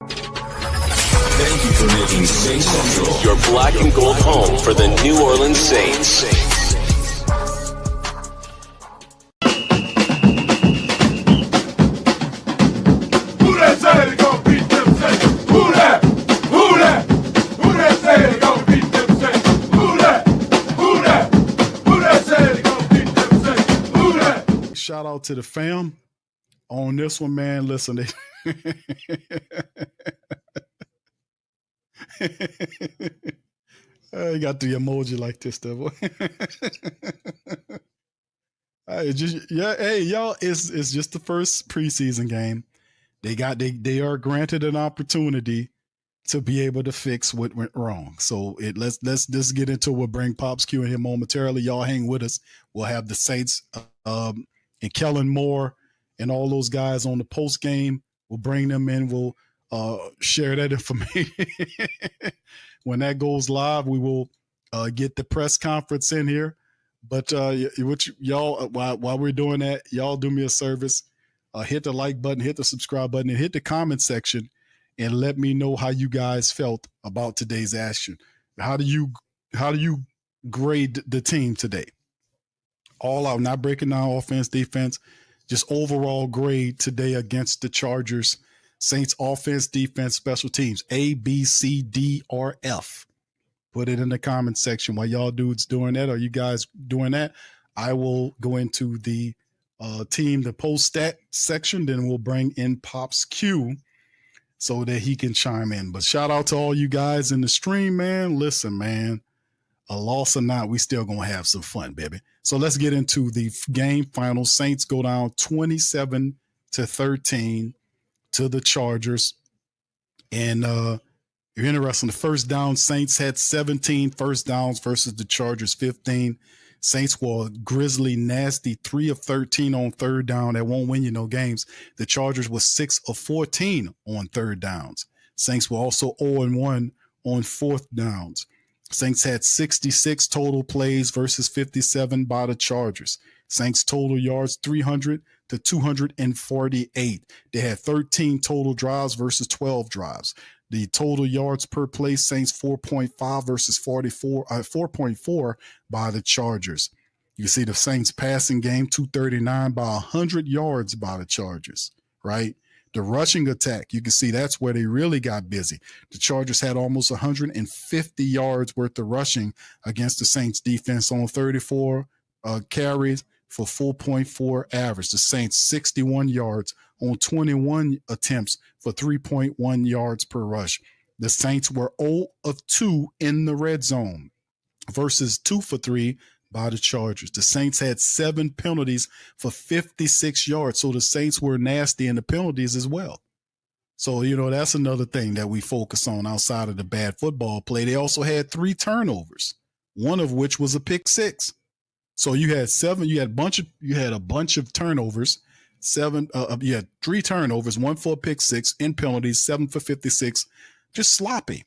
Thank you for making Saints Central your black and gold home for the New Orleans Saints. Who that say they gonna beat them Saints? Who that? Who that? Who that say they gonna beat them Saints? Who that? Who that? Who that say they gonna beat them Saints? Who that? Shout out to the fam on this one, man. Listen, they you got the emoji like this, though. Hey, y'all, it's just the first preseason game. They are granted an opportunity to be able to fix what went wrong. So let's get into it. We'll bring Pops Q in here momentarily. Y'all hang with us. We'll have the Saints and Kellen Moore and all those guys on the post game. We'll bring them in. We'll share that information. When that goes live, we will get the press conference in here. But y'all, while we're doing that, y'all do me a service. Hit the like button, hit the subscribe button, and hit the comment section, and let me know how you guys felt about today's action. How do you grade the team today? All out, not breaking down offense, defense, just overall grade today against the Chargers. Saints offense, defense, special teams, A, B, C, D, or F. Put it in the comment section while y'all dudes doing that. Are you guys doing that? I will go into the the post stat section. Then we'll bring in Pops Q so that he can chime in. But shout out to all you guys in the stream, man. Listen, man, a loss or not, we still going to have some fun, baby. So let's get into the game final. Saints go down 27-13 to the Chargers. And you're interested in the first down. Saints had 17 first downs versus the Chargers 15. Saints were grisly, nasty, 3 of 13 on third down. That won't win you no games. The Chargers were 6 of 14 on third downs. Saints were also 0-1 on fourth downs. Saints had 66 total plays versus 57 by the Chargers. Saints total yards 300 to 248. They had 13 total drives versus 12 drives. The total yards per play, Saints 4.5 versus 4.4 by the Chargers. You see the Saints passing game 239 by 100 yards by the Chargers, right? The rushing attack, you can see that's where they really got busy. The Chargers had almost 150 yards worth of rushing against the Saints defense on 34 carries for 4.4 average. The Saints 61 yards on 21 attempts for 3.1 yards per rush. The Saints were 0 of 2 in the red zone versus 2 for 3 by the Chargers. The Saints had 7 penalties for 56 yards. So the Saints were nasty in the penalties as well. So, that's another thing that we focus on outside of the bad football play. They also had 3 turnovers, one of which was a pick six. So you had 7, you had a bunch of turnovers. You had 3 turnovers, 1 for a pick six in penalties, 7 for 56, just sloppy.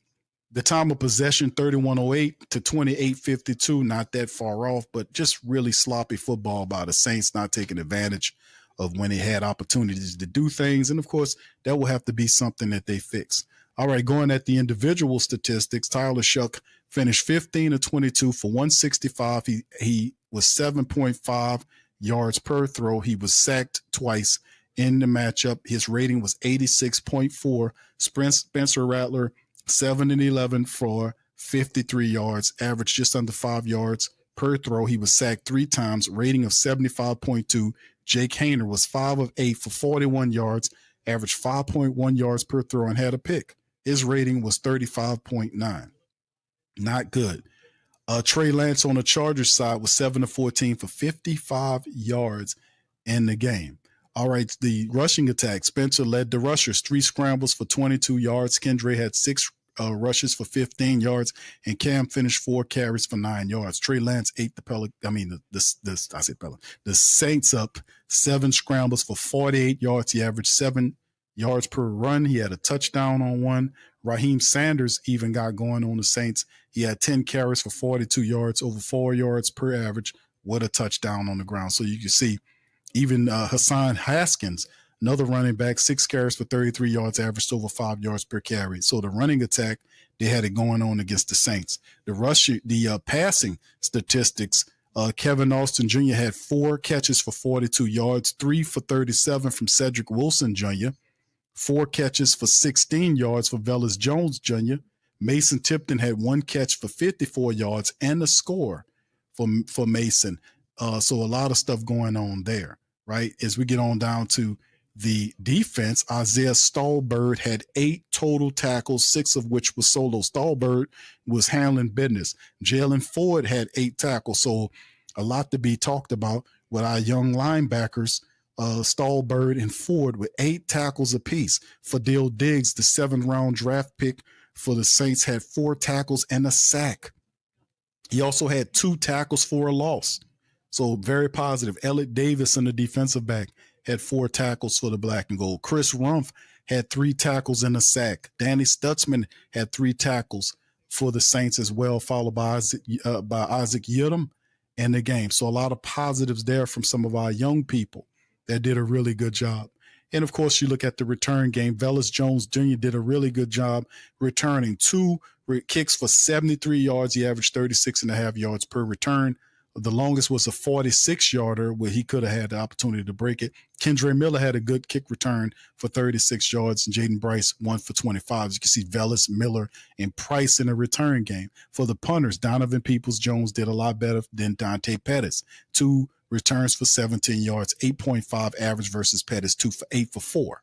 The time of possession, 31:08 to 28:52, not that far off, but just really sloppy football by the Saints, not taking advantage of when they had opportunities to do things. And of course, that will have to be something that they fix. All right, going at the individual statistics, Tyler Shuck finished 15 of 22 for 165. He was 7.5 yards per throw. He was sacked twice in the matchup. His rating was 86.4. Spencer Rattler, 7 and 11 for 53 yards, averaged just under 5 yards per throw. He was sacked 3 times, rating of 75.2. Jake Hayner was 5 of 8 for 41 yards, averaged 5.1 yards per throw, and had a pick. His rating was 35.9. Not good. Trey Lance on the Chargers side was 7 of 14 for 55 yards in the game. All right, the rushing attack. Spencer led the rushers, 3 scrambles for 22 yards. Kendra had 6 rushes for 15 yards, and Cam finished 4 carries for 9 yards. Trey Lance ate the Saints up 7 scrambles for 48 yards. He averaged 7 yards per run. He had a touchdown on one. Raheem Sanders even got going on the Saints. He had 10 carries for 42 yards, over 4 yards per average, with a touchdown on the ground. So you can see even Hassan Haskins Another running back, 6 carries for 33 yards, averaged over 5 yards per carry. So the running attack, they had it going on against the Saints. The passing statistics, Kevin Austin Jr. had 4 catches for 42 yards, 3 for 37 from Cedric Wilson Jr., 4 catches for 16 yards for Velus Jones Jr. Mason Tipton had 1 catch for 54 yards and a score for Mason. So a lot of stuff going on there, right? As we get on down to the defense, Isaiah Stallbird had 8 total tackles, 6 of which was solo. Stallbird was handling business. Jalen Ford had 8 tackles. So a lot to be talked about with our young linebackers, Stallbird and Ford, with 8 tackles apiece. Fadil Diggs, the 7th-round draft pick for the Saints, had 4 tackles and a sack. He also had 2 tackles for a loss. So very positive. Elliot Davis, the defensive back, had 4 tackles for the black and gold. Chris Rumph had 3 tackles and a sack. Danny Stutzman had 3 tackles for the Saints as well, followed by Isaac Yiadom in the game. So a lot of positives there from some of our young people that did a really good job. And, of course, you look at the return game. Velus Jones Jr. did a really good job returning 2 kicks for 73 yards. He averaged 36.5 yards per return. The longest was a 46-yarder where he could have had the opportunity to break it. Kendre Miller had a good kick return for 36 yards, and Jaden Bryce 1 for 25. As you can see, Velus, Miller, and Price in the return game. For the punters, Donovan Peoples-Jones did a lot better than Dante Pettis. 2 returns for 17 yards, 8.5 average versus Pettis, 8 for 4.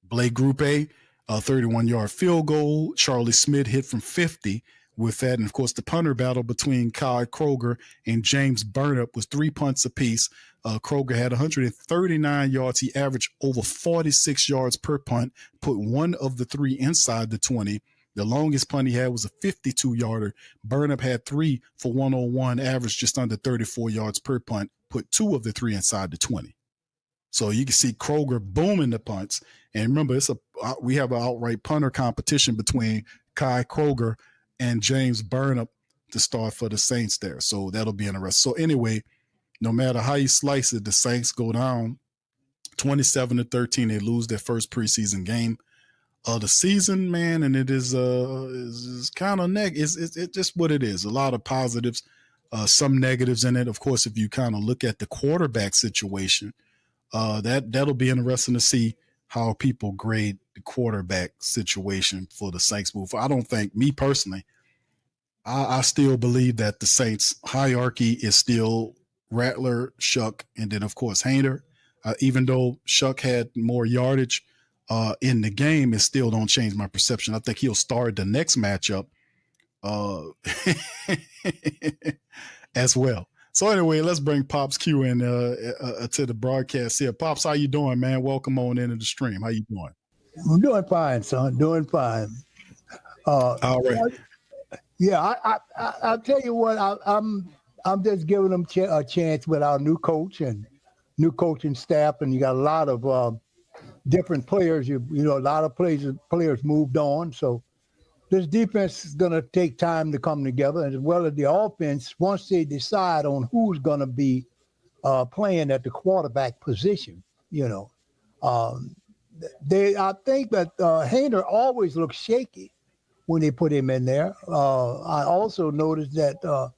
Blake Group A, a 31-yard field goal. Charlie Smith hit from 50 with that. And, of course, the punter battle between Kai Kroger and James Burnup was 3 punts apiece. Kroger had 139 yards. He averaged over 46 yards per punt, put 1 of the 3 inside the 20. The longest punt he had was a 52-yarder. Burnup had 3 for 101, averaged just under 34 yards per punt, put 2 of the 3 inside the 20. So you can see Kroger booming the punts. And remember, we have an outright punter competition between Kai Kroger and James Burnup to start for the Saints there. So that'll be interesting. So anyway, no matter how you slice it, the Saints go down 27-13. They lose their first preseason game of the season, man, and it is kind of it's just what it is. A lot of positives, some negatives in it. Of course, if you kind of look at the quarterback situation, that'll be interesting to see how people grade the quarterback situation for the Saints move. I don't think, me personally, I still believe that the Saints hierarchy is still Rattler, Shuck, and then, of course, Haener. Even though Shuck had more yardage in the game, it still don't change my perception. I think he'll start the next matchup as well. So anyway, let's bring Pops Q in to the broadcast here. Pops, how you doing, man? Welcome on into the stream. How you doing? I'm doing fine, son. Doing fine. All right. Yeah, I'll tell you what. I'm just giving them a chance with our new coach and new coaching staff, and you got a lot of different players. You know, a lot of players moved on, so this defense is going to take time to come together, as well as the offense. Once they decide on who's going to be playing at the quarterback position, you know, I think that Haener always looks shaky when they put him in there. I also noticed that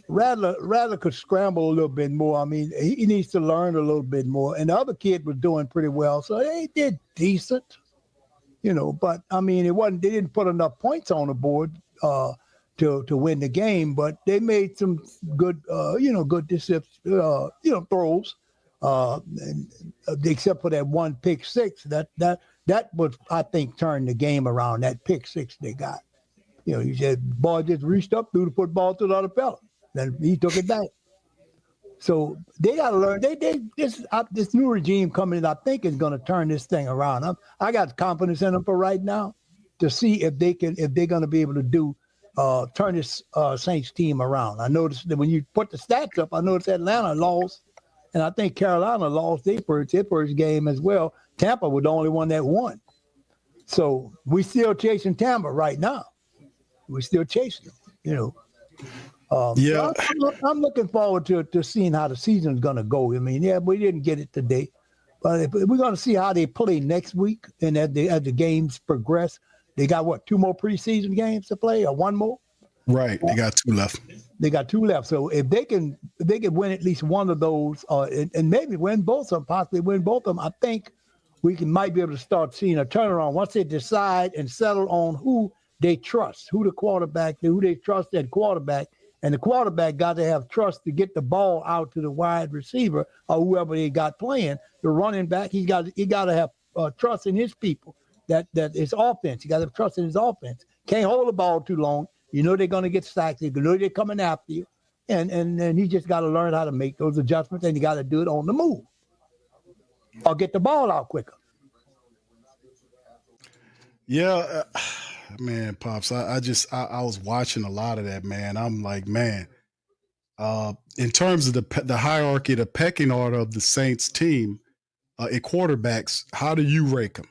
Rattler could scramble a little bit more. I mean, he needs to learn a little bit more. And the other kid was doing pretty well, so they did decent, you know. But I mean, they didn't put enough points on the board to win the game. But they made some good, good throws. And, except for that one pick six, that was, I think, turned the game around. That pick six they got. You know, he said, boy just reached up, threw the football to the other fella. Then he took it back. So they got to learn. This new regime coming in, I think, is going to turn this thing around. I got confidence in them for right now to see if they're going to be able to turn this Saints team around. I noticed that when you put the stats up, I noticed Atlanta lost, and I think Carolina lost their first game as well. Tampa was the only one that won. So we still chasing Tampa right now. We're still chasing them, you know. Yeah, I'm looking forward to seeing how the season's going to go. I mean, yeah, we didn't get it today, But we're going to see how they play next week, and as the games progress, they got what, 2 more preseason games to play, or 1 more? Right, they got 2 left. They got 2 left. So if they can win at least one of those, and maybe win both of them, possibly win both of them, I think we might be able to start seeing a turnaround once they decide and settle on who they trust, who they trust at quarterback. And the quarterback got to have trust to get the ball out to the wide receiver or whoever they got playing. The running back, he got to have trust in his people. That is offense. You got to have trust in his offense. Can't hold the ball too long. You know they're going to get sacked. You know they're coming after you. And he just got to learn how to make those adjustments, and you got to do it on the move or get the ball out quicker. Yeah, man, Pops, I was watching a lot of that, man. I'm like, man, in terms of the hierarchy, the pecking order of the Saints team at quarterbacks, how do you rank them?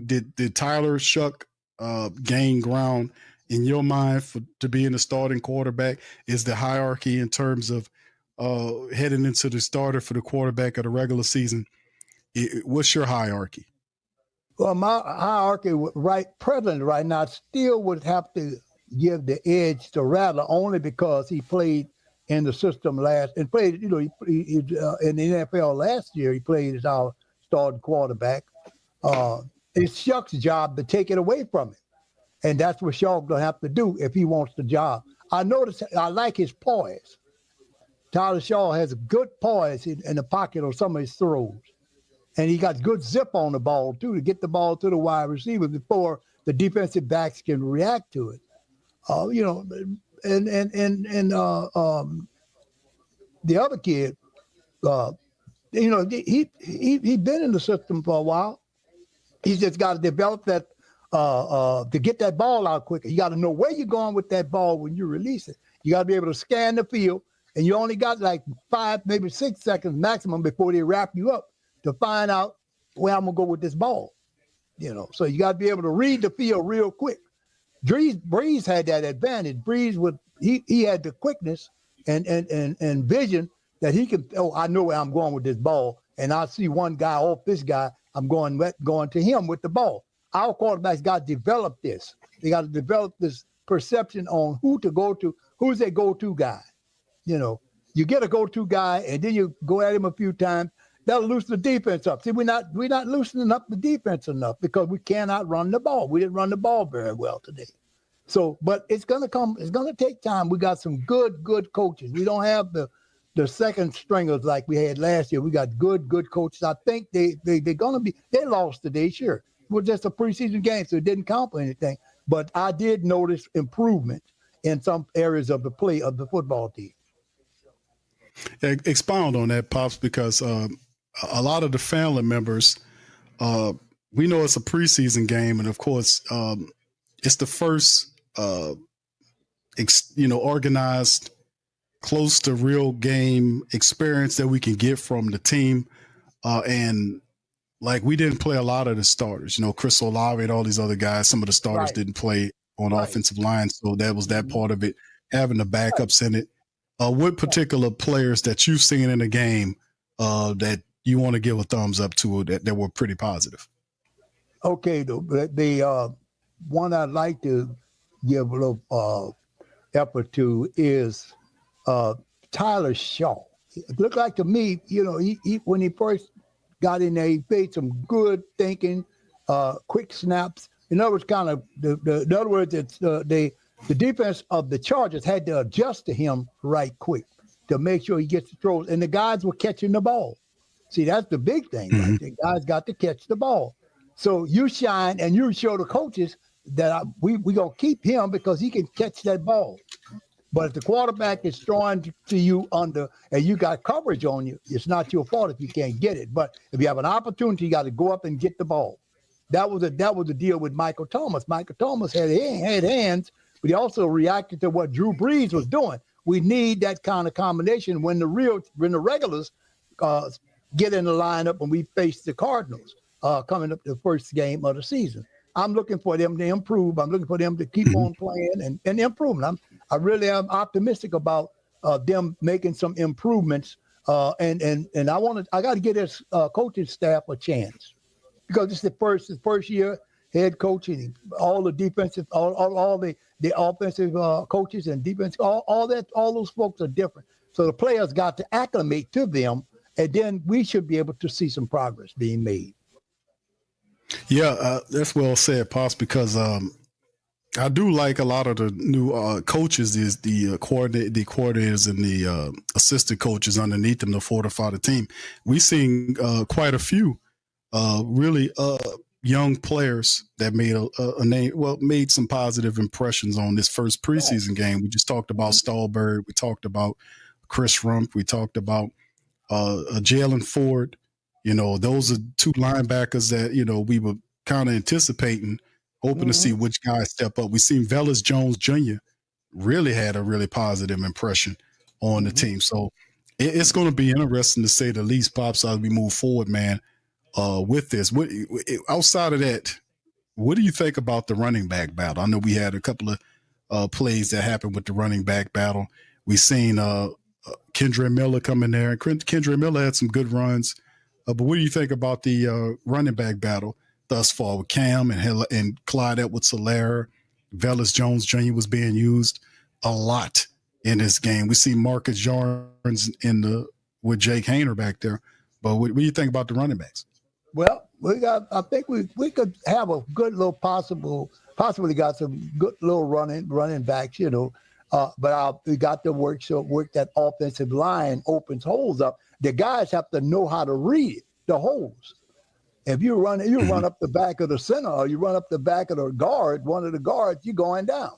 Did Tyler Shuck gain ground in your mind to being the starting quarterback? Is the hierarchy in terms of heading into the starter for the quarterback of the regular season? What's your hierarchy? Well, my hierarchy presently right now still would have to give the edge to Rattler only because he played in the system played, in the NFL last year. He played as our starting quarterback. It's Shuck's job to take it away from him. And that's what Shaw going to have to do if he wants the job. I like his poise. Tyler Shaw has good poise in the pocket on some of his throws. And he got good zip on the ball, too, to get the ball to the wide receiver before the defensive backs can react to it. The other kid, he been in the system for a while. He's just got to develop that to get that ball out quicker. You got to know where you're going with that ball when you release it. You got to be able to scan the field, and you only got like 5, maybe 6 seconds maximum before they wrap you up to find out where I'm gonna go with this ball. So you got to be able to read the field real quick. Breeze had that advantage. Breeze he had the quickness and vision that he could. Oh, I know where I'm going with this ball, and I see one guy off this guy. I'm going to him with the ball. Our quarterbacks got to develop this. They got to develop this perception on who to go to, who's their go-to guy. You get a go-to guy, and then you go at him a few times. That'll loosen the defense up. See, we're not loosening up the defense enough because we cannot run the ball. We didn't run the ball very well today. So, but it's gonna come. It's gonna take time. We got some good coaches. We don't have the second stringers like we had last year. We got good coaches. I think they're gonna be. They lost today, sure. It was just a preseason game, so it didn't count for anything. But I did notice improvement in some areas of the play of the football team. Expound on that, Pops, because a lot of the family members, we know it's a preseason game, and of course, it's the first, organized, close to real game experience that we can get from the team, and like we didn't play a lot of the starters. Chris Olave and all these other guys. Some of the starters didn't play on offensive line, so that was that part of it. Having the backups in it. What particular players that you've seen in the game that you want to give a thumbs up to that were pretty positive? Okay, the one I'd like to give a little effort to is Tyler Shaw. It looked like to me, he when he first got in there, he made some good thinking, quick snaps. In other words, it's the defense of the Chargers had to adjust to him right quick to make sure he gets the throws, and the guys were catching the ball. See, that's the big thing. Mm-hmm. Right? The guys got to catch the ball. So you shine and you show the coaches that we going to keep him because he can catch that ball. But if the quarterback is throwing to you under and you got coverage on you, it's not your fault if you can't get it. But if you have an opportunity, you got to go up and get the ball. That was the deal with Michael Thomas. Michael Thomas had hands, but he also reacted to what Drew Brees was doing. We need that kind of combination when the regulars get in the lineup when we face the Cardinals coming up the first game of the season. I'm looking for them to improve. I'm looking for them to keep on playing and improving. I really am optimistic about them making some improvements And I got to give this coaching staff a chance because it's the first year head coaching, all the defensive, all the offensive coaches and defense, all those folks are different. So the players got to acclimate to them, and then we should be able to see some progress being made. Yeah, that's well said, Pops, because I do like a lot of the new coaches, is the coordinators and the assistant coaches underneath them to fortify the team. We've seen quite a few really young players that made a name, made some positive impressions on this first preseason game. We just talked about Stallberg. We talked about Chris Rump. We talked about Jalen Ford. Those are two linebackers that, we were kind of anticipating, hoping to see which guys step up. We've seen Velus Jones Jr. really had a really positive impression on the team. So it's going to be interesting to say the least, Pops, as we move forward, man. With this, outside of that, what do you think about the running back battle? I know we had a couple of plays that happened with the running back battle. We've seen Kendre Miller come in there, and Kendre Miller had some good runs. But what do you think about the running back battle thus far with Cam and Clyde Edwards-Helaire? Velus Jones Jr. was being used a lot in this game. We see Marcus Jones with Jake Haener back there. But what do you think about the running backs? Well, I think we could have a good little possibly got some good little running backs, but we got to work that offensive line opens holes up. The guys have to know how to read the holes. If you run up the back of the center or you run up the back of the guard, one of the guards, you're going down.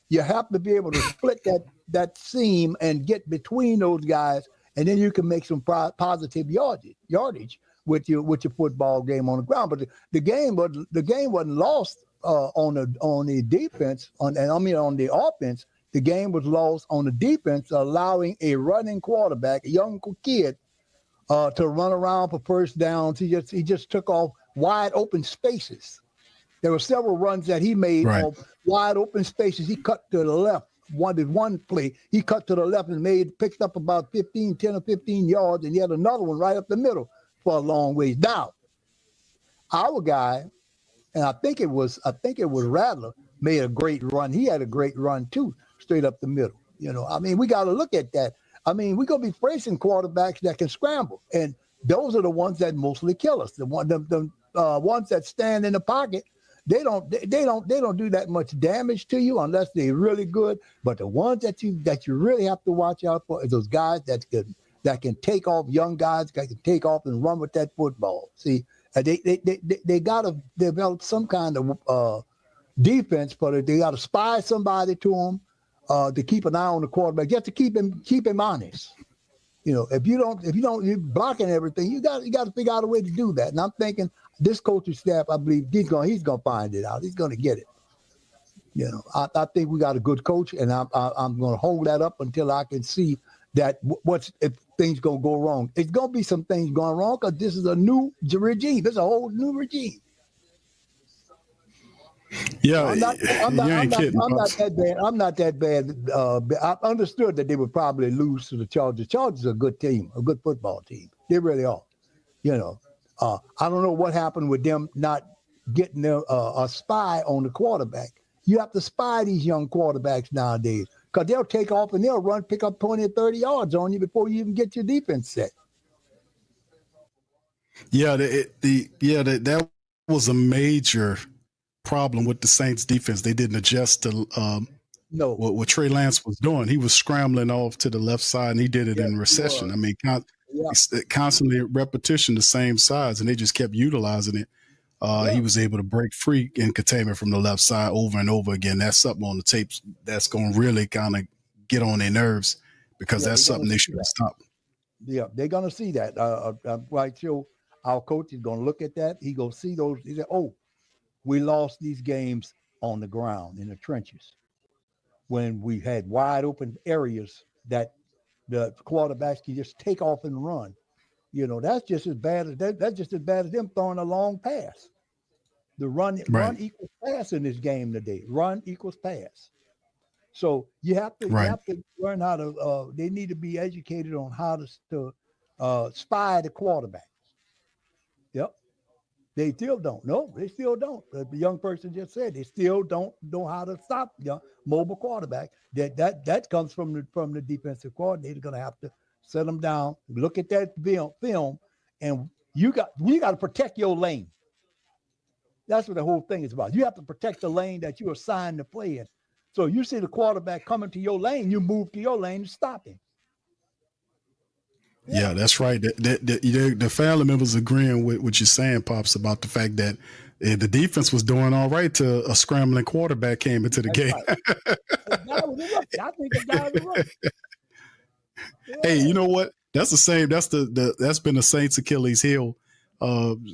You have to be able to split that seam and get between those guys, and then you can make some positive yardage with your football game on the ground. But the game wasn't lost on the defense on the offense. The game was lost on the defense, allowing a running quarterback, a young kid, to run around for first downs. He just took off wide open spaces. There were several runs that he made on wide open spaces. He cut to the left. One play, he cut to the left and picked up about 10 or 15 yards, and he had another one right up the middle for a long ways. Now, our guy, and I think it was Rattler, made a great run. He had a great run too, straight up the middle. We got to look at that. We're gonna be facing quarterbacks that can scramble, and those are the ones that mostly kill us. The ones that stand in the pocket. They don't do that much damage to you unless they're really good. But the ones that you really have to watch out for is those guys that can take off, young guys that can take off and run with that football. See, they got to develop some kind of defense, but they got to spy somebody to them to keep an eye on the quarterback, just to keep him honest. If you're blocking everything, you got to figure out a way to do that. And I'm thinking this coaching staff, I believe he's going to find it out. He's going to get it. I think we got a good coach, and I'm going to hold that up until I can see that if things going to go wrong. It's going to be some things going wrong because this is a new regime. It's a whole new regime. Yeah, I'm not that bad. I'm not that bad. I understood that they would probably lose to the Chargers. Chargers are a good team, a good football team. They really are. I don't know what happened with them not getting a spy on the quarterback. You have to spy these young quarterbacks nowadays because they'll take off and they'll run, pick up 20 or 30 yards on you before you even get your defense set. Yeah, that was a major problem with the Saints defense. They didn't adjust to what Trey Lance was doing. He was scrambling off to the left side, and he did it in recession. Constantly repetition, the same sides, and they just kept utilizing it. He was able to break free in containment from the left side over and over again. That's something on the tapes that's going to really kind of get on their nerves because that's something they should have stopped. Yeah, they're going to see that. I'm quite sure our coach is going to look at that. He's going to see those. He said, we lost these games on the ground in the trenches when we had wide open areas that the quarterbacks can just take off and run. That's just as bad as them throwing a long pass. The run equals pass in this game today. Run equals pass. So you have to learn how to. They need to be educated on how to spy the quarterback. Yep. They still don't. No, they still don't. The young person just said they still don't know how to stop mobile quarterback. That comes from the defensive coordinator. Going to have to set them down, look at that film, and you got to protect your lane. That's what the whole thing is about. You have to protect the lane that you are assigned to play in. So you see the quarterback coming to your lane, you move to your lane and stop him. Yeah, that's right. The family members agreeing with what you're saying, Pops, about the fact that the defense was doing all right till a scrambling quarterback came into the game. Right. I think the guy was right. Yeah. Hey, you know what? That's the same. That's that's been the Saints' Achilles heel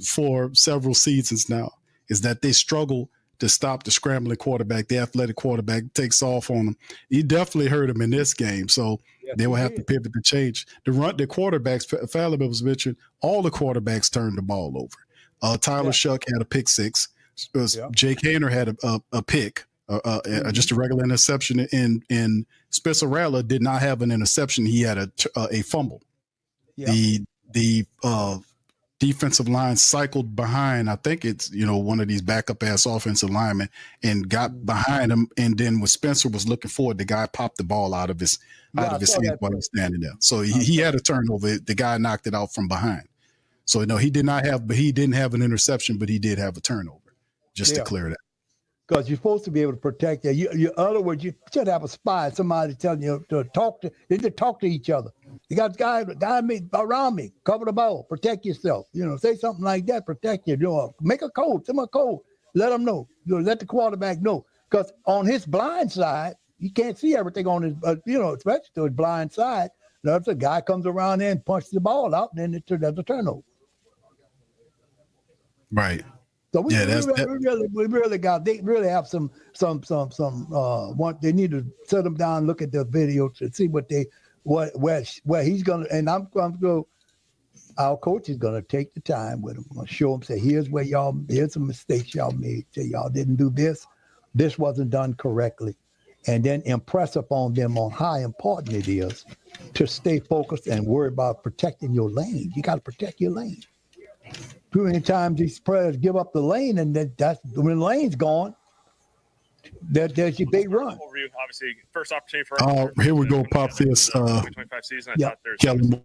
for several seasons now. Is that they struggle to stop the scrambling quarterback. The athletic quarterback takes off on them. He definitely hurt him in this game. So they will have to pivot to change. The quarterbacks, Fallon was mentioned, all the quarterbacks turned the ball over. Tyler Shuck had a pick six. Jake Haener had a pick, just a regular interception. And Spencer Rattler did not have an interception. He had a fumble. Yeah. The defensive line cycled behind, I think it's, one of these backup ass offensive linemen, and got behind him. And then when Spencer was looking forward, the guy popped the ball out of his hand while he was standing there. So he had a turnover. The guy knocked it out from behind. So he didn't have an interception, but he did have a turnover, just to clear that. Because you're supposed to be able to protect that. In other words, you should have a spy, somebody telling you to talk to. They just talk to each other. You got guy around me, cover the ball, protect yourself. Say something like that, protect you. Make a code, send them a code, let them know. Let the quarterback know. Because on his blind side, you can't see everything on his, especially to his blind side. If the guy comes around there and punches the ball out, then there's a turnover. Right. So they really have some they need to set them down, look at the video to see where he's gonna, and I'm going to go. Our coach is gonna take the time with him. I'm gonna show him, say, here's some mistakes y'all made. Say y'all didn't do this. This wasn't done correctly. And then impress upon them on how important it is to stay focused and worry about protecting your lane. You got to protect your lane. Too many times these players give up the lane, and that's when the lane's gone. There's your big run. Obviously, first opportunity for here we go, Pop. This 2025 season. I thought there's Kelly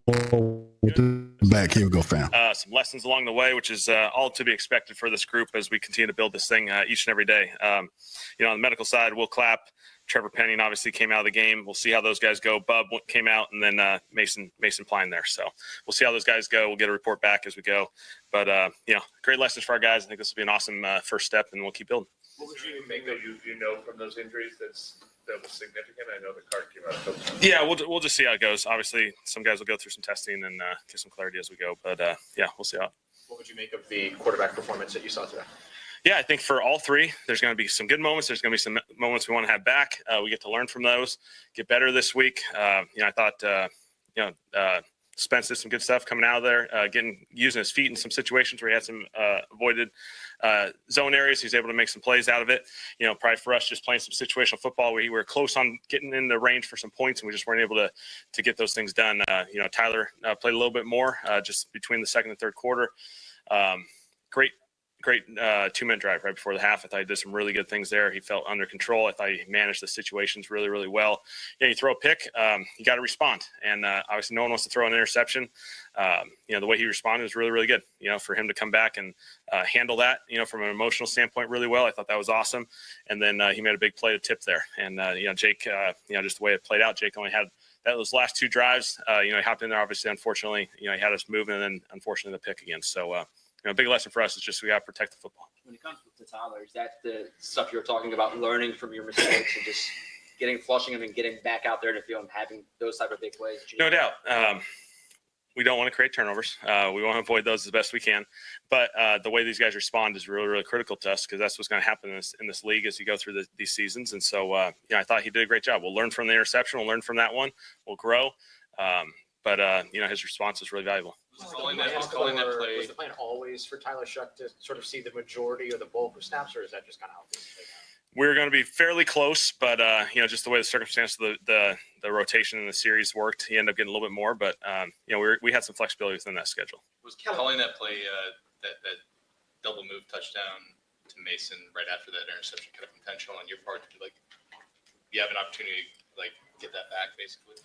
back. Here we go, fam. Some lessons along the way, which is all to be expected for this group as we continue to build this thing each and every day. On the medical side, we'll clap. Trevor Penning obviously came out of the game. We'll see how those guys go. Bub came out, and then Mason Pline there. So we'll see how those guys go. We'll get a report back as we go. But, great lessons for our guys. I think this will be an awesome first step, and we'll keep building. What would you think that you know from those injuries that was significant? I know the card came out. Yeah, we'll just see how it goes. Obviously, some guys will go through some testing and get some clarity as we go. But, we'll see how. What would you make of the quarterback performance that you saw today? Yeah, I think for all three, there's going to be some good moments. There's going to be some moments we want to have back. We get to learn from those, get better this week. I thought, Spence did some good stuff coming out of there, using his feet in some situations where he had some avoided zone areas. He's able to make some plays out of it. Probably for us, just playing some situational football, we were close on getting in the range for some points, and we just weren't able to get those things done. Tyler played a little bit more just between the second and third quarter. Great 2-minute drive right before the half. I thought he did some really good things there. He felt under control. I thought he managed the situations really, really well. You throw a pick, you got to respond. And obviously no one wants to throw an interception. The way he responded was really, really good, for him to come back and handle that, from an emotional standpoint really well. I thought that was awesome. And then he made a big play to tip there. And, Jake, just the way it played out, Jake only had those last two drives. He hopped in there, obviously, unfortunately, he had us moving, and then unfortunately the pick again. So, a big lesson for us is just we got to protect the football. When it comes to Tyler, is that the stuff you were talking about, learning from your mistakes and just flushing them and getting back out there in the field and having those type of big plays? No doubt. We don't want to create turnovers. We want to avoid those as best we can. But the way these guys respond is really, really critical to us because that's what's going to happen in this league as you go through these seasons. And so, I thought he did a great job. We'll learn from the interception. We'll learn from that one. We'll grow. But his response is really valuable. Was the plan always for Tyler Shuck to sort of see the majority or the bulk of snaps, or is that just kind of how things played out? We're going to be fairly close, but just the way the circumstance of the rotation in the series worked, he ended up getting a little bit more. But we had some flexibility within that schedule. Was calling that play that double move touchdown to Mason right after that interception kind of intentional on your part? You have an opportunity to get that back, basically.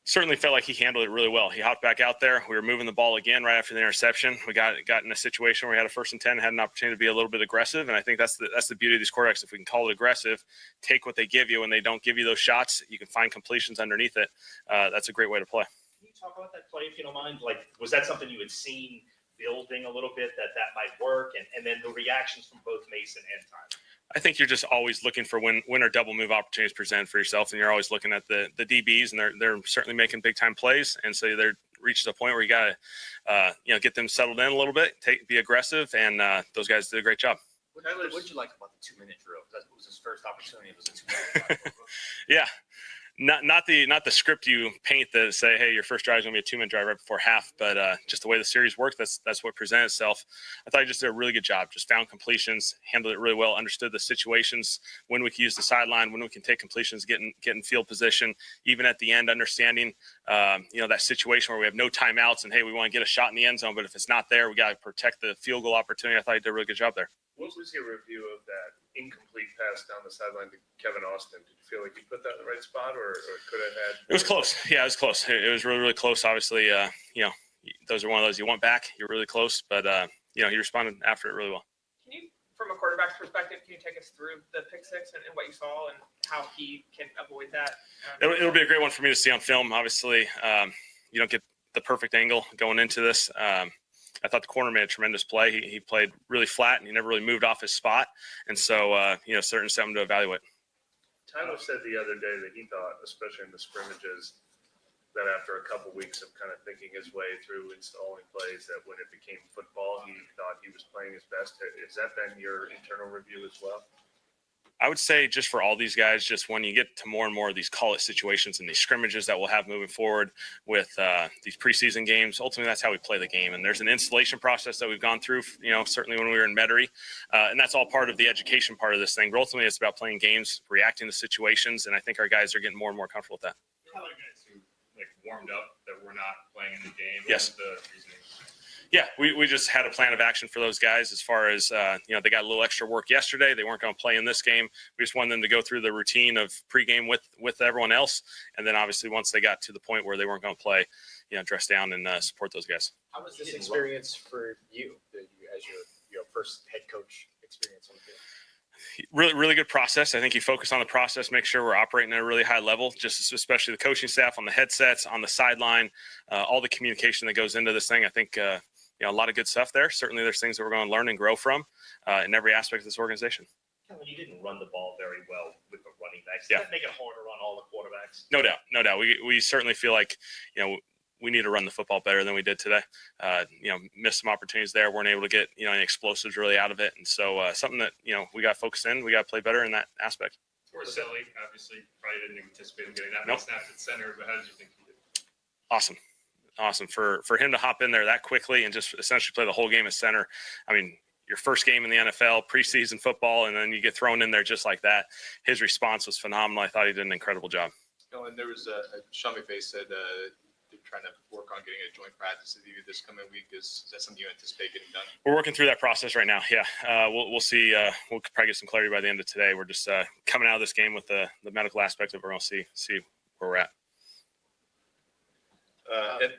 Certainly felt like he handled it really well. He hopped back out there. We were moving the ball again right after the interception. We got in a situation where we had a 1st and 10, had an opportunity to be a little bit aggressive, and I think that's the beauty of these quarterbacks. If we can call it aggressive, take what they give you, and they don't give you those shots, you can find completions underneath it. That's a great way to play. Can you talk about that play, if you don't mind? Was that something you had seen building a little bit that might work, and then the reactions from both Mason and Tyler? I think you're just always looking for when or double move opportunities present for yourself, and you're always looking at the DBs, and they're certainly making big time plays, and so they're reached a point where you got to get them settled in a little bit, be aggressive, and those guys did a great job. What did you like about the 2-minute drill? That was his first opportunity. It was a 2-minute drill. Yeah. Not the script you paint that say, hey, your first drive is going to be a 2-minute drive right before half, but just the way the series worked, that's what presented itself. I thought he just did a really good job, just found completions, handled it really well, understood the situations, when we can use the sideline, when we can take completions, get in field position, even at the end, understanding, that situation where we have no timeouts and, hey, we want to get a shot in the end zone, but if it's not there, we got to protect the field goal opportunity. I thought he did a really good job there. What was your review of that incomplete pass down the sideline to Kevin Austin? Did you feel like you put that in the right spot, or could have had? It was close. Yeah, it was close. It was really, really close. Obviously, those are one of those you want back. You're really close, but he responded after it really well. Can you, from a quarterback's perspective, can you take us through the pick six and what you saw and how he can avoid that? It'll be a great one for me to see on film. Obviously, you don't get the perfect angle going into this. I thought the corner made a tremendous play. He played really flat, and he never really moved off his spot. And so, certainly something to evaluate. Tyler said the other day that he thought, especially in the scrimmages, that after a couple weeks of kind of thinking his way through installing plays, that when it became football, he thought he was playing his best. Has that been your internal review as well? I would say just for all these guys, just when you get to more and more of these call-it situations and these scrimmages that we'll have moving forward with these preseason games, ultimately that's how we play the game. And there's an installation process that we've gone through, certainly when we were in Metairie. And that's all part of the education part of this thing. But ultimately, it's about playing games, reacting to situations, and I think our guys are getting more and more comfortable with that. How are guys who warmed up that we're not playing in the game? Yes. What was the reasoning? Yeah, we just had a plan of action for those guys as far as, they got a little extra work yesterday. They weren't going to play in this game. We just wanted them to go through the routine of pregame with everyone else. And then obviously once they got to the point where they weren't going to play, dress down and support those guys. How was this experience for you as your first head coach experience on the field? Really, really good process. I think you focus on the process, make sure we're operating at a really high level, just especially the coaching staff on the headsets, on the sideline, all the communication that goes into this thing. I think, a lot of good stuff there. Certainly there's things that we're going to learn and grow from in every aspect of this organization. Kevin, you didn't run the ball very well with the running backs. Does Yeah. that make it harder on all the quarterbacks? No doubt. We certainly feel like, we need to run the football better than we did today. Missed some opportunities there. Weren't able to get, any explosives really out of it. And so something that, we got to focus in. We got to play better in that aspect. Orselli, obviously, probably didn't anticipate him getting that many snaps at center, but how did you think he did? Awesome for him to hop in there that quickly and just essentially play the whole game at center. I mean, your first game in the NFL, preseason football, and then you get thrown in there just like that. His response was phenomenal. I thought he did an incredible job. And there was Sean McVay said they're trying to work on getting a joint practice with you this coming week. Is that something you anticipate getting done? We're working through that process right now. Yeah, we'll see. We'll probably get some clarity by the end of today. We're just coming out of this game with the medical aspect of it. We're going to see where we're at.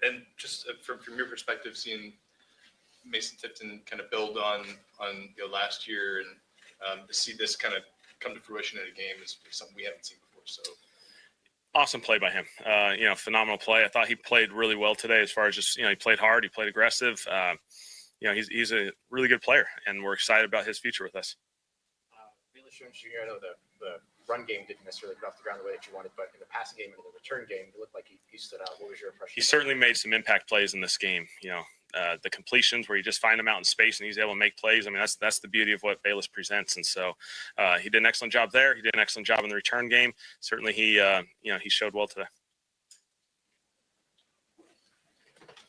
And just from your perspective, seeing Mason Tipton kind of build on last year and to see this kind of come to fruition in a game is something we haven't seen before. So awesome play by him. Phenomenal play. I thought he played really well today as far as just, he played hard. He played aggressive. He's a really good player, and we're excited about his future with us. Bayless Jones Jr., I know the run game didn't necessarily get off the ground the way that you wanted, but in the passing game and in the return game, it looked like he stood out. What was your impression? He certainly made some impact plays in this game. The completions where you just find him out in space and he's able to make plays. I mean, that's the beauty of what Bayless presents. And so he did an excellent job there. He did an excellent job in the return game. Certainly he showed well today.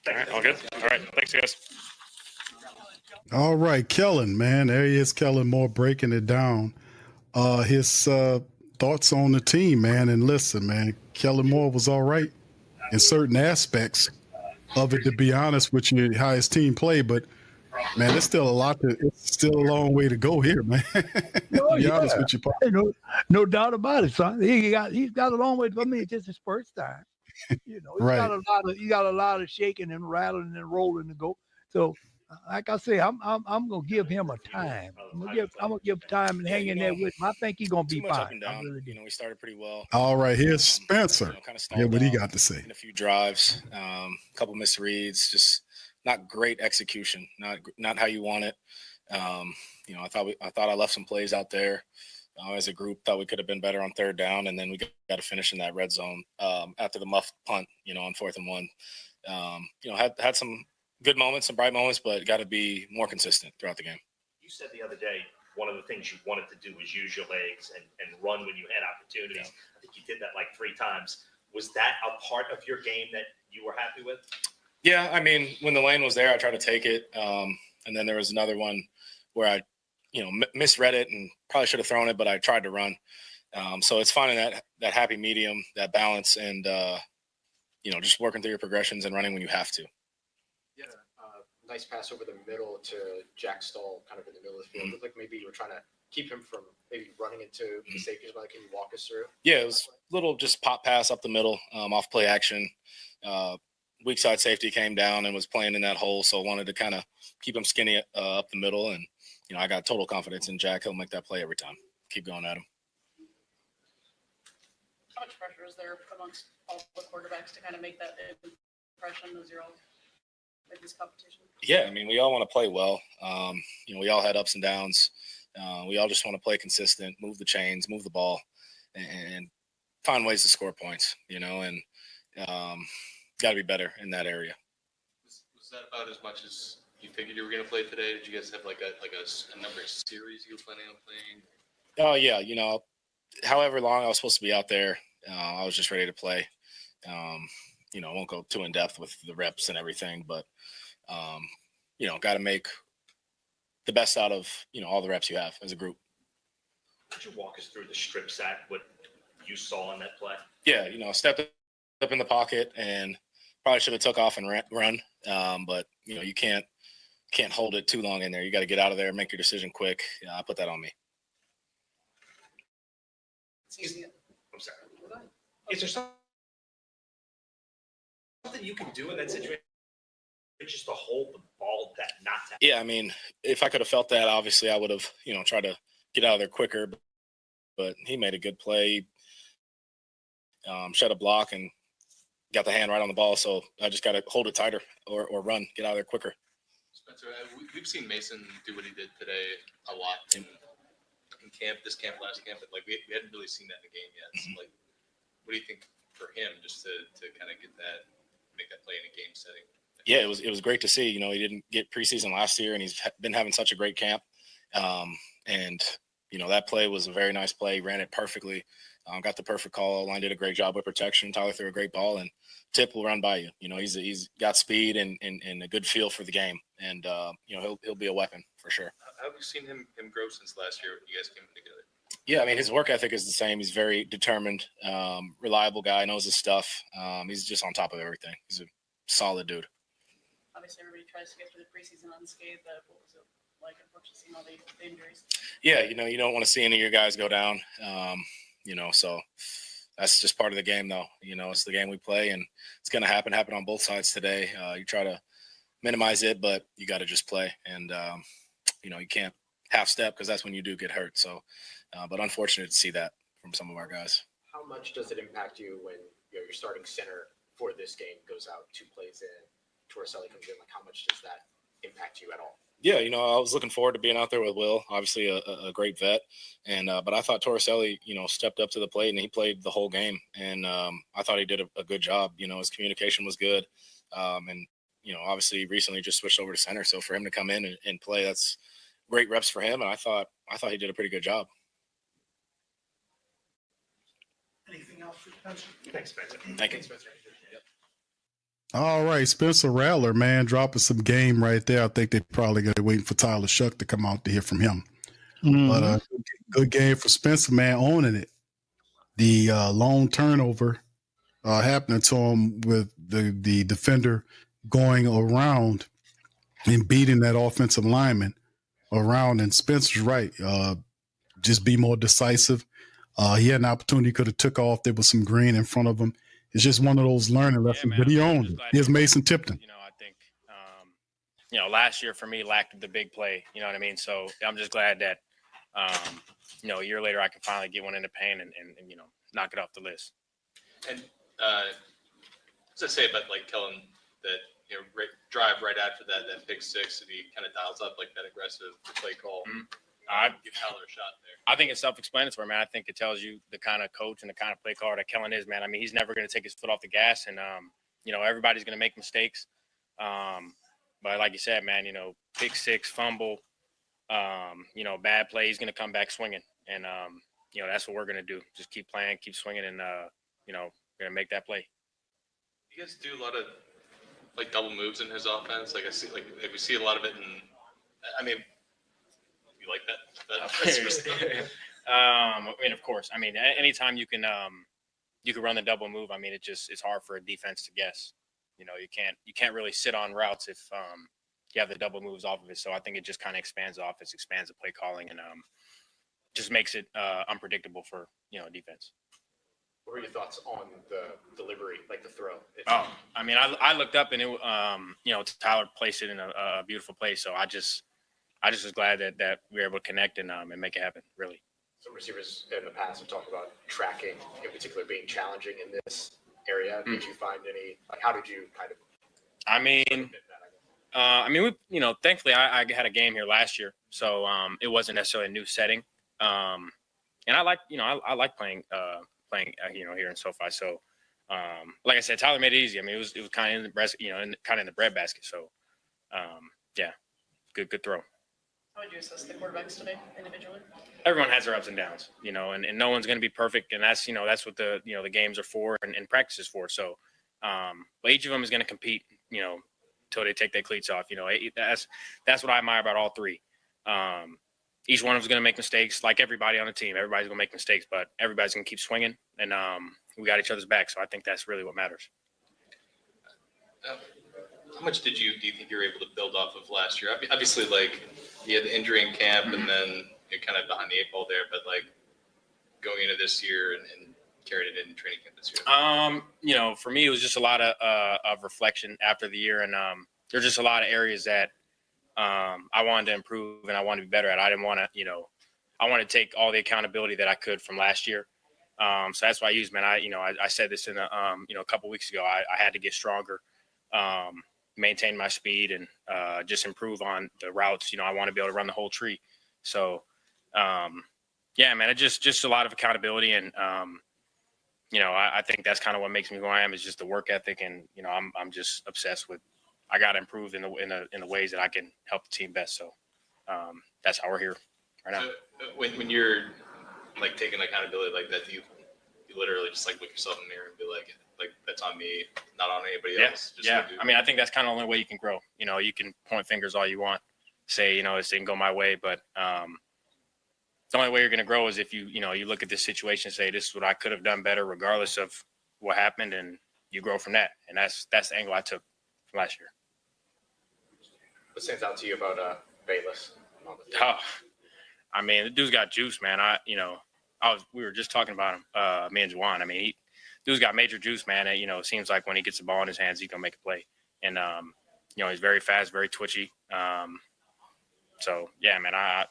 All right, all good? All right, thanks, guys. All right, Kellen, man. There he is, Kellen Moore, breaking it down. his thoughts on the team, man. And listen, man, Kellen Moore was all right in certain aspects of it, to be honest with you, how his team played. But man, it's still a long way to go here, man. To be honest with you, Paul. No doubt about it, son. He's got a long way. I mean, it's just his first time. You know, he got a lot of shaking and rattling and rolling to go. So, like I say, I'm gonna give him a time. I'm gonna give time and hang in there with him. I think he's gonna be fine. Up and down. Really you know, we started pretty well. All right, here's Spencer. Kind of Hear what he got to say. In a few drives, a couple misreads, just not great execution, not how you want it. You know, I thought I left some plays out there. As a group, thought we could have been better on third down, and then we got to finish in that red zone after the muff punt, you know, on 4th and 1. You know, had some good moments, some bright moments, but got to be more consistent throughout the game. You said the other day one of the things you wanted to do was use your legs and run when you had opportunities. Yeah. I think you did that like 3 times. Was that a part of your game that you were happy with? Yeah, I mean, when the lane was there, I tried to take it, and then there was another one where I misread it and probably should have thrown it, but I tried to run. So it's finding that happy medium, that balance, and just working through your progressions and running when you have to. Yeah, nice pass over the middle to Jack Stoll, kind of in the middle of the field. It looked like maybe you were trying to keep him from maybe running into the safeties. But can you walk us through? Yeah, it was a little just pop pass up the middle, off play action. Weak side safety came down and was playing in that hole, so I wanted to kind of keep him skinny up the middle, and I got total confidence in Jack. He'll make that play every time. Keep going at him. How much pressure is there amongst all the quarterbacks to kind of make that impression as you're all in this competition? Yeah, I mean, we all want to play well. We all had ups and downs. We all just want to play consistent, move the chains, move the ball, and find ways to score points, and got to be better in that area. Was that about as much as you figured you were going to play today? Did you guys have like a number of series you were planning on playing? Oh, yeah. However long I was supposed to be out there, I was just ready to play. I won't go too in depth with the reps and everything, but, got to make the best out of, all the reps you have as a group. Could you walk us through the strip sack, what you saw in that play? Yeah, stepped up in the pocket and probably should have took off and run. But, you can't hold it too long in there. You got to get out of there, make your decision quick. I put that on me. I'm sorry. Is there something you can do in that situation just to hold the ball not to? Yeah, I mean, if I could have felt that, obviously I would have, tried to get out of there quicker. But he made a good play, shed a block, and got the hand right on the ball. So I just got to hold it tighter or run, get out of there quicker. Spencer, we've seen Mason do what he did today a lot in camp, this camp, last camp, but we hadn't really seen that in the game yet. So, what do you think for him just to kind of make that play in a game setting? Yeah, it was great to see. He didn't get preseason last year, and he's been having such a great camp. And that play was a very nice play. He ran it perfectly. Got the perfect call. Line did a great job with protection. Tyler threw a great ball, and Tip will run by you. He's got speed and a good feel for the game, and he'll be a weapon for sure. How have you seen him grow since last year when you guys came together? Yeah, I mean, his work ethic is the same. He's very determined, reliable guy, knows his stuff. He's just on top of everything. He's a solid dude. Obviously, everybody tries to get through the preseason unscathed. What was it like, unfortunately, seeing all the injuries? Yeah, you don't want to see any of your guys go down. So that's just part of the game, though. It's the game we play, and it's going to happen on both sides today. You try to minimize it, but you got to just play. And, you can't half step because that's when you do get hurt. So, but unfortunate to see that from some of our guys. How much does it impact you when your starting center for this game goes out 2 plays in, Torricelli comes in? How much does that impact you at all? Yeah, I was looking forward to being out there with Will, obviously a great vet. And but I thought Torricelli, stepped up to the plate and he played the whole game. And I thought he did a good job. His communication was good. And, obviously recently just switched over to center. So for him to come in and play, that's great reps for him. And I thought he did a pretty good job. Anything else for Spencer? Thanks, Spencer. Thank you. Yep. All right, Spencer Rattler, man, dropping some game right there. I think they're probably going to wait for Tyler Shuck to come out to hear from him. But good game for Spencer, man, owning it. The lone turnover happening to him with the defender going around and beating that offensive lineman around. And Spencer's right. Just be more decisive. He had an opportunity, could have took off. There was some green in front of him. It's just one of those learning lessons, but he owned it. Here's Mason Tipton. I think, last year for me lacked the big play. You know what I mean? So I'm just glad that, a year later I can finally get one in the paint and knock it off the list. And what's that say about like Kellen that drive right after that pick six and he kind of dials up like that aggressive play call. Give Haller a shot there. I think it's self-explanatory, man. I think it tells you the kind of coach and the kind of play caller that Kellen is, man. I mean, he's never going to take his foot off the gas, and everybody's going to make mistakes. But like you said, man, pick six, fumble, bad play, he's going to come back swinging, and that's what we're going to do. Just keep playing, keep swinging, and going to make that play. You guys do a lot of like double moves in his offense. Like we see a lot of it in. I mean. Like that. Of course. I mean, anytime you can run the double move. I mean, it's hard for a defense to guess. You can't really sit on routes if you have the double moves off of it. So I think it just kind of expands the offense, expands the play calling, and just makes it unpredictable for defense. What were your thoughts on the delivery, like the throw? I mean, I looked up and it, Tyler placed it in a beautiful place. So I just was glad that we were able to connect and make it happen, really. Some receivers in the past have talked about tracking, in particular, being challenging in this area. Did you find any? Like, how did you kind of? We, thankfully, I had a game here last year, so it wasn't necessarily a new setting, and I like, I like playing here in SoFi. So, like I said, Tyler made it easy. I mean, it was kind of in the breast, kind of in the breadbasket. So, yeah, good throw. How would you assess the quarterbacks today individually? Everyone has their ups and downs, and no one's going to be perfect. And that's what the games are for and practice is for. So, but each of them is going to compete, till they take their cleats off. That's what I admire about all three. Each one of them is going to make mistakes, like everybody on the team. Everybody's going to make mistakes, but everybody's going to keep swinging, and we got each other's back. So I think that's really what matters. How much do you think you were able to build off of last year? Obviously, like you had the injury in camp, and then you're kind of behind the eight ball there. But like going into this year and carrying it in training camp this year. For me, it was just a lot of reflection after the year, and there's just a lot of areas that I wanted to improve and I wanted to be better at. I didn't want to, I wanted to take all the accountability that I could from last year. So that's why I used, man. I said this in a couple weeks ago. I had to get stronger. Maintain my speed and just improve on the routes. I want to be able to run the whole tree. So, yeah, man, it's just a lot of accountability. And, I think that's kind of what makes me who I am is just the work ethic. And, I'm just obsessed with, I got to improve in the ways that I can help the team best. So that's how we're here right now. So when you're like taking accountability like that, do you literally just like look yourself in the mirror and be like that's on me, not on anybody else. Yeah. I mean, I think that's kind of the only way you can grow. You can point fingers all you want, say, this didn't go my way, but the only way you're going to grow is if you look at this situation and say, this is what I could have done better regardless of what happened, and you grow from that. And that's the angle I took from last year. What stands out to you about Bayless? I mean, the dude's got juice, man. We were just talking about him, me and Juwan. I mean, dude's got major juice, man. And, it seems like when he gets the ball in his hands, he's going to make a play. And, he's very fast, very twitchy. So, yeah, man, I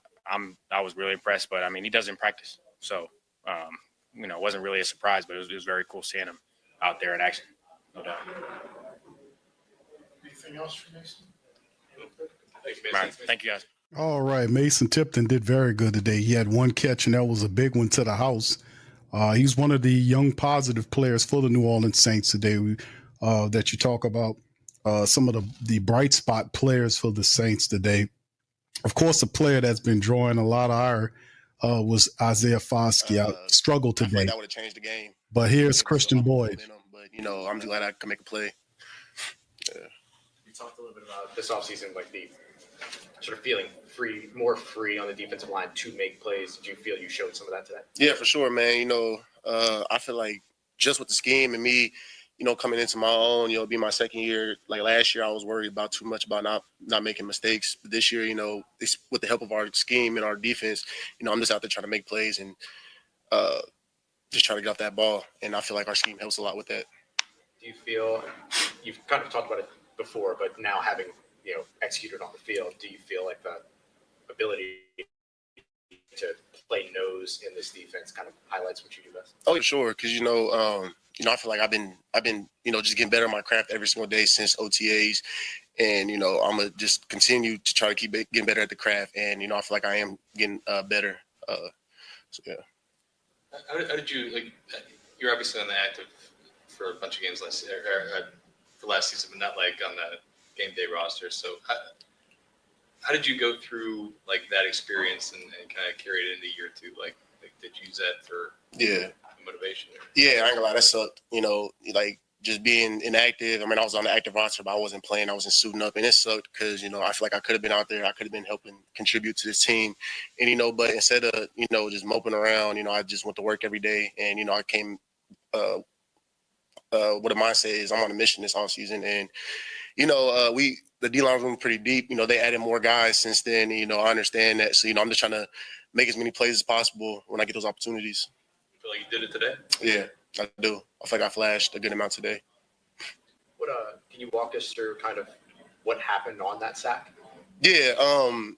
was really impressed. But, I mean, he doesn't practice. So, it wasn't really a surprise, but it was very cool seeing him out there in action. No doubt. Anything else for Mason? Thank you, guys. All right. Mason Tipton did very good today. He had one catch, and that was a big one to the house. He's one of the young positive players for the New Orleans Saints today that you talk about. Some of the bright spot players for the Saints today. Of course, a player that's been drawing a lot of ire was Isaiah Foskey. Struggled today. I feel like that would have changed the game. But here's Christian Boyd. But, I'm glad I can make a play. Yeah. You talked a little bit about this offseason, like the sort of feeling more free on the defensive line to make plays. Did you feel you showed some of that today? Yeah, for sure, man. I feel like just with the scheme and me, coming into my own, it'll be my second year. Like last year, I was worried about too much about not making mistakes. But this year, it's with the help of our scheme and our defense, I'm just out there trying to make plays and just trying to get off that ball. And I feel like our scheme helps a lot with that. Do you feel, you've kind of talked about it before, but now having, executed on the field, do you feel like the ability to play nose in this defense kind of highlights what you do best? Oh, sure. Because, I feel like I've been, just getting better at my craft every single day since OTAs. And, I'm going to just continue to try to keep getting better at the craft. And, I feel like I am getting better. So, yeah. How did you, you're obviously on the active for a bunch of games for last season, but not on the game day roster. So how did you go through that experience and kind of carry it into year two? Did you use that for motivation? Yeah, I ain't gonna lie, that sucked. Just being inactive. I was on the active roster, but I wasn't playing. I wasn't suiting up, and it sucked because I feel like I could have been out there. I could have been helping contribute to this team, and but instead of just moping around, I just went to work every day, and I came what a mindset is. I'm on a mission this offseason, and the D-line room pretty deep. They added more guys since then. I understand that. So I'm just trying to make as many plays as possible when I get those opportunities. You feel like you did it today? Yeah, I do. I feel like I flashed a good amount today. Can you walk us through kind of what happened on that sack? Yeah,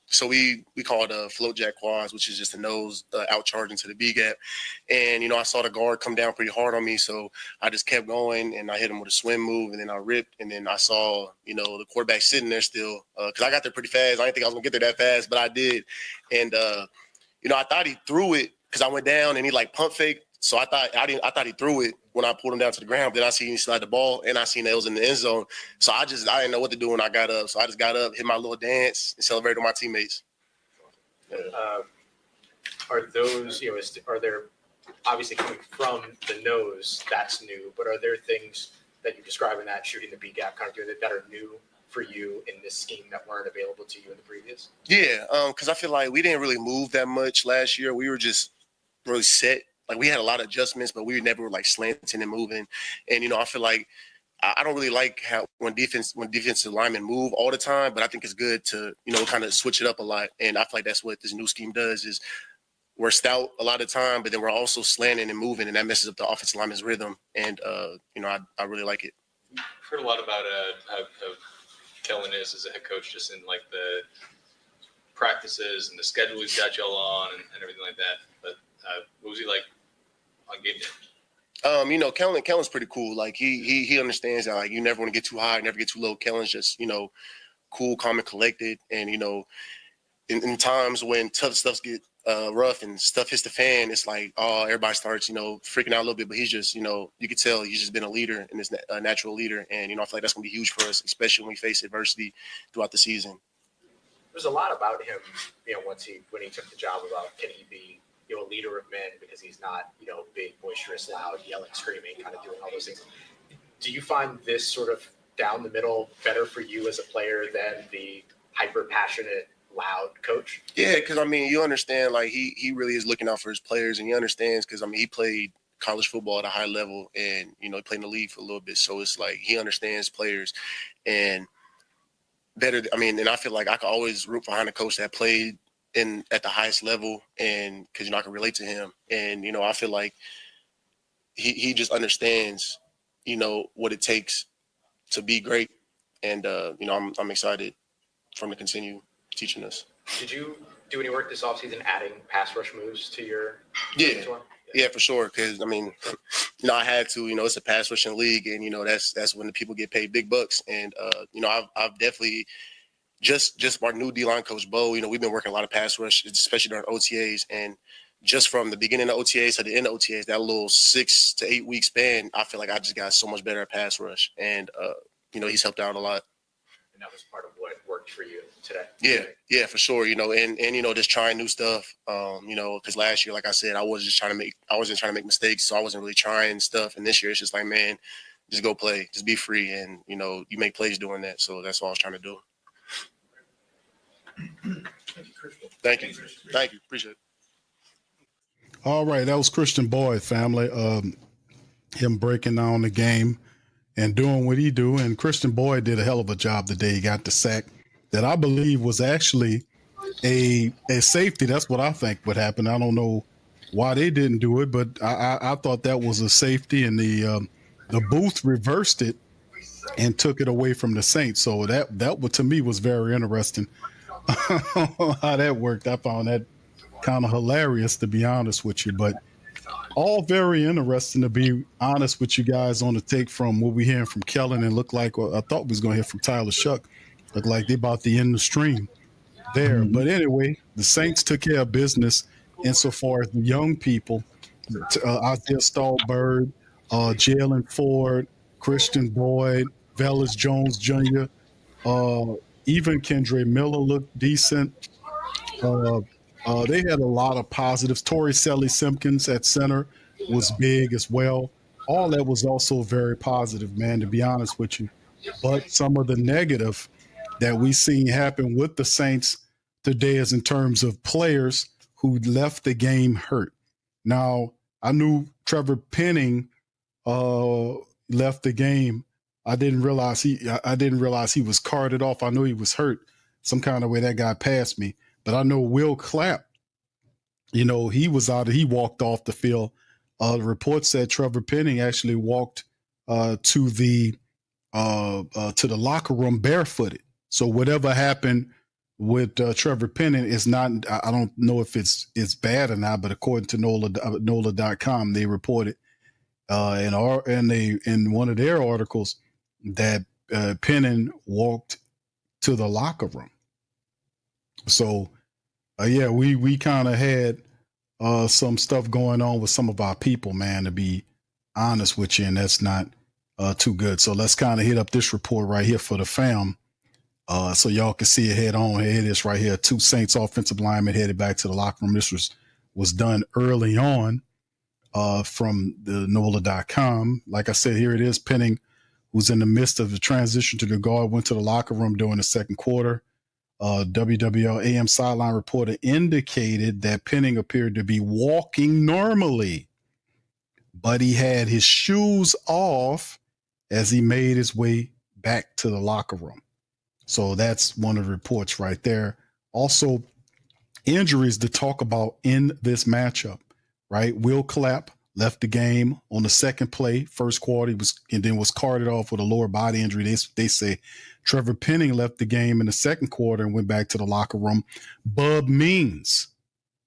so we call it float jack quads, which is just the nose out charging to the B gap. And, I saw the guard come down pretty hard on me, so I just kept going, and I hit him with a swim move, and then I ripped, and then I saw, the quarterback sitting there still, because I got there pretty fast. I didn't think I was going to get there that fast, but I did. And, I thought he threw it because I went down, and he, pump faked. So I thought he threw it when I pulled him down to the ground. Then I seen he slide the ball, and I seen that it was in the end zone. So I didn't know what to do when I got up. So I just got up, hit my little dance, and celebrated with my teammates. Are those, are there obviously coming from the nose? That's new, but are there things that you describe in that shooting the B gap kind of doing that are new for you in this scheme that weren't available to you in the previous? Yeah, because I feel like we didn't really move that much last year. We were just really set. We had a lot of adjustments, but we never were slanting and moving. And, I feel like I don't really like how when defensive linemen move all the time, but I think it's good to, kind of switch it up a lot. And I feel like that's what this new scheme does is we're stout a lot of time, but then we're also slanting and moving, and that messes up the offensive lineman's rhythm. And, I really like it. I've heard a lot about how Kellen is as a head coach, just in the practices and the schedule he's got y'all on and everything like that. But what was he like on game day? Kellen's pretty cool. He understands that you never want to get too high, never get too low. Kellen's just, cool, calm, and collected. And, in times when tough stuff get rough and stuff hits the fan, it's everybody starts, freaking out a little bit. But he's just, you can tell he's just been a leader and is a natural leader. And, I feel like that's going to be huge for us, especially when we face adversity throughout the season. There's a lot about him, when he took the job about can he be, a leader of men because he's not, big, boisterous, loud, yelling, screaming, kind of doing all those things. Do you find this sort of down the middle better for you as a player than the hyper passionate, loud coach? Yeah, because you understand, he really is looking out for his players, and he understands because he played college football at a high level, and he played in the league for a little bit, so it's he understands players and better. And I feel like I can always root behind a coach that played at the highest level, and because I can relate to him, and I feel like he just understands what it takes to be great, and I'm excited for him to continue teaching us. Did you do any work this offseason adding pass rush moves to your Yeah, for sure, because I had to. It's a pass rushing league, and that's when the people get paid big bucks, and I've definitely just our new D-line coach, Bo, we've been working a lot of pass rush, especially during OTAs. And just from the beginning of OTAs to the end of OTAs, that little 6 to 8 week span, I feel like I just got so much better at pass rush. And, he's helped out a lot. And that was part of what worked for you today. Yeah, for sure. And just trying new stuff, because last year, like I said, I wasn't trying to make mistakes. So I wasn't really trying stuff. And this year it's just man, just go play, just be free. And, you make plays doing that. So that's what I was trying to do. Thank you. Thank you. Appreciate it. All right, that was Christian Boyd, family. Him breaking down the game and doing what he do. And Christian Boyd did a hell of a job today. He got the sack that I believe was actually a safety. That's what I think would happen. I don't know why they didn't do it, but I thought that was a safety, and the booth reversed it and took it away from the Saints. So that to me was very interesting how that worked. I found that kind of hilarious, to be honest with you, but all very interesting, to be honest with you guys, on the take from what we're hearing from Kellen, and looked like, well, I thought we was going to hear from Tyler Shuck. Looked like they about to end the stream there. But anyway, the Saints took care of business insofar as the young people, Isaiah Stallbird, Jalen Ford, Christian Boyd, Velus Jones Jr., even Kendre Miller looked decent. They had a lot of positives. Torrey Simpkins at center was big as well. All that was also very positive, man, to be honest with you. But some of the negative that we seen happen with the Saints today is in terms of players who left the game hurt. Now, I knew Trevor Penning left the game. I didn't realize he was carted off. I knew he was hurt some kind of way. That guy passed me. But I know Will Clapp, he was out. He walked off the field. The report said Trevor Penning actually walked to the locker room barefooted. So whatever happened with Trevor Penning is not. I don't know if it's bad or not. But according to NOLA.com, they reported in one of their articles that Penning walked to the locker room. So, we kind of had some stuff going on with some of our people, man, to be honest with you, and that's not too good. So let's kind of hit up this report right here for the fam, so y'all can see it head on. Here it is right here. 2 Saints offensive linemen headed back to the locker room. This was done early on from the NOLA.com. Like I said, here it is. Penning, who's in the midst of the transition to the guard, went to the locker room during the second quarter. WWL AM sideline reporter indicated that Penning appeared to be walking normally, but he had his shoes off as he made his way back to the locker room. So that's one of the reports right there. Also, injuries to talk about in this matchup, right? Will Clapp left the game on the second play, first quarter, was carted off with a lower body injury. They say Trevor Penning left the game in the second quarter and went back to the locker room. Bub Means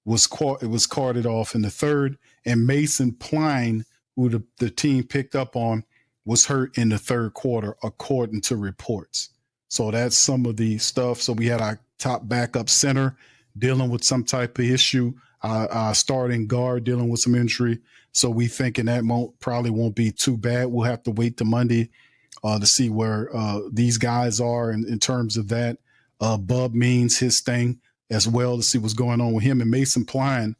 was carted off in the third, and Mason Pline, who the team picked up on, was hurt in the third quarter, according to reports. So that's some of the stuff. So we had our top backup center dealing with some type of issue, our starting guard dealing with some injury. So we thinking that probably won't be too bad. We'll have to wait till Monday to see where these guys are in terms of that. Bub Means his thing as well, to see what's going on with him. And Mason Pline,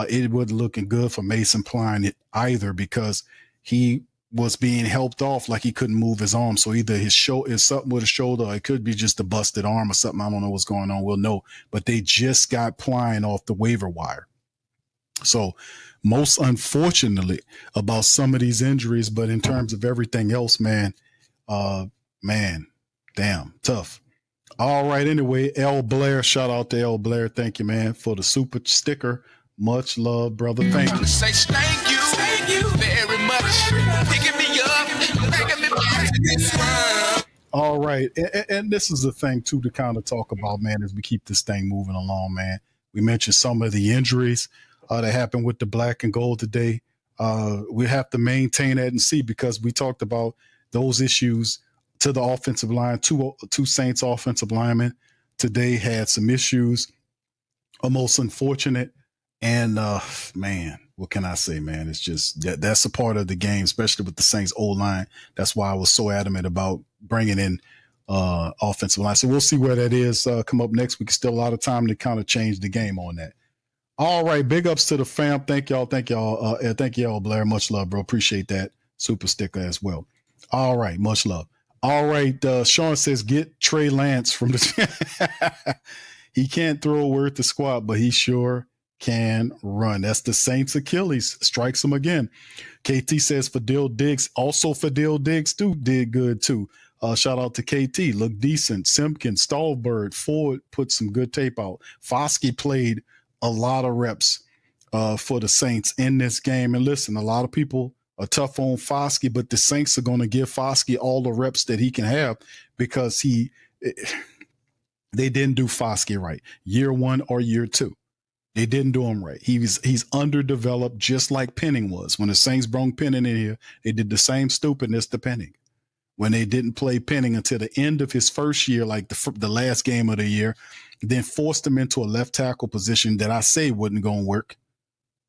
it wasn't looking good for Mason Pline either, because he was being helped off like he couldn't move his arm. So either his is something with his shoulder, or it could be just a busted arm or something. I don't know what's going on. We'll know. But they just got Pline off the waiver wire. So most unfortunately about some of these injuries, but in terms of everything else, man, damn, tough. All right, anyway, L. Blair, shout out to L. Blair. Thank you, man, for the super sticker. Much love, brother. Thank you. Say thank you very much. Picking me up, taking me back to this world. All right, and this is the thing, too, to kind of talk about, man, as we keep this thing moving along, man. We mentioned some of the injuries that happened with the black and gold today. We have to maintain that and see, because we talked about those issues to the offensive line. Two Saints offensive linemen today had some issues, most unfortunate. And man, what can I say, man? It's just that's a part of the game, especially with the Saints O-line. That's why I was so adamant about bringing in offensive line. So we'll see where that is come up next week. Still a lot of time to kind of change the game on that. All right, big ups to the fam. Thank y'all, Blair. Much love, bro. Appreciate that super sticker as well. All right, much love. All right, Sean says get Trey Lance from the. He can't throw worth the squat, but he sure can run. That's the Saints' Achilles. Strikes him again. KT says Fadil Diggs. Also Fadil Diggs too did good too. Shout out to KT. Looked decent. Simpkins, Stallbird, Ford put some good tape out. Foskey played a lot of reps for the Saints in this game. And listen, a lot of people are tough on Foskey, but the Saints are going to give Foskey all the reps that he can have because they didn't do Foskey right. Year 1 or year 2. They didn't do him right. He's underdeveloped, just like Penning was. When the Saints brought Penning in here, they did the same stupidness to Penning. When they didn't play Penning until the end of his first year, like the last game of the year, then forced him into a left tackle position that I say wasn't going to work.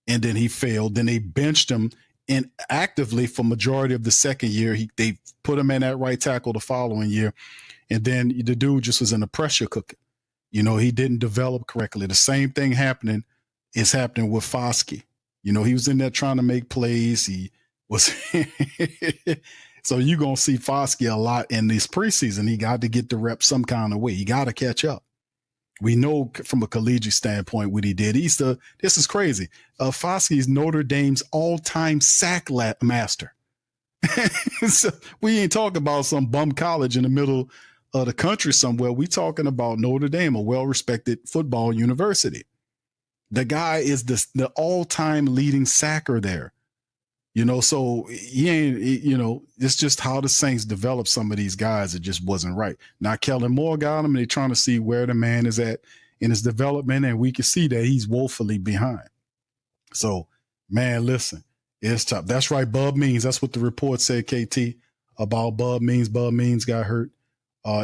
And then he failed. Then they benched him actively for majority of the second year. They put him in at right tackle the following year. And then the dude just was in a pressure cooker. You know, he didn't develop correctly. The same thing is happening with Foskey. You know, he was in there trying to make plays. He was so you're going to see Foskey a lot in this preseason. He got to get the reps some kind of way. He got to catch up. We know from a collegiate standpoint what he did. This is crazy. Foskey's Notre Dame's all-time sack master. So we ain't talking about some bum college in the middle of the country somewhere. We talking about Notre Dame, a well-respected football university. The guy is the all-time leading sacker there. You know, so he ain't, you know, it's just how the Saints developed some of these guys. It just wasn't right. Now, Kellen Moore got him, and they're trying to see where the man is at in his development, and we can see that he's woefully behind. So, man, listen, it's tough. That's right, Bub Means. That's what the report said, KT, about Bub Means. Bub Means got hurt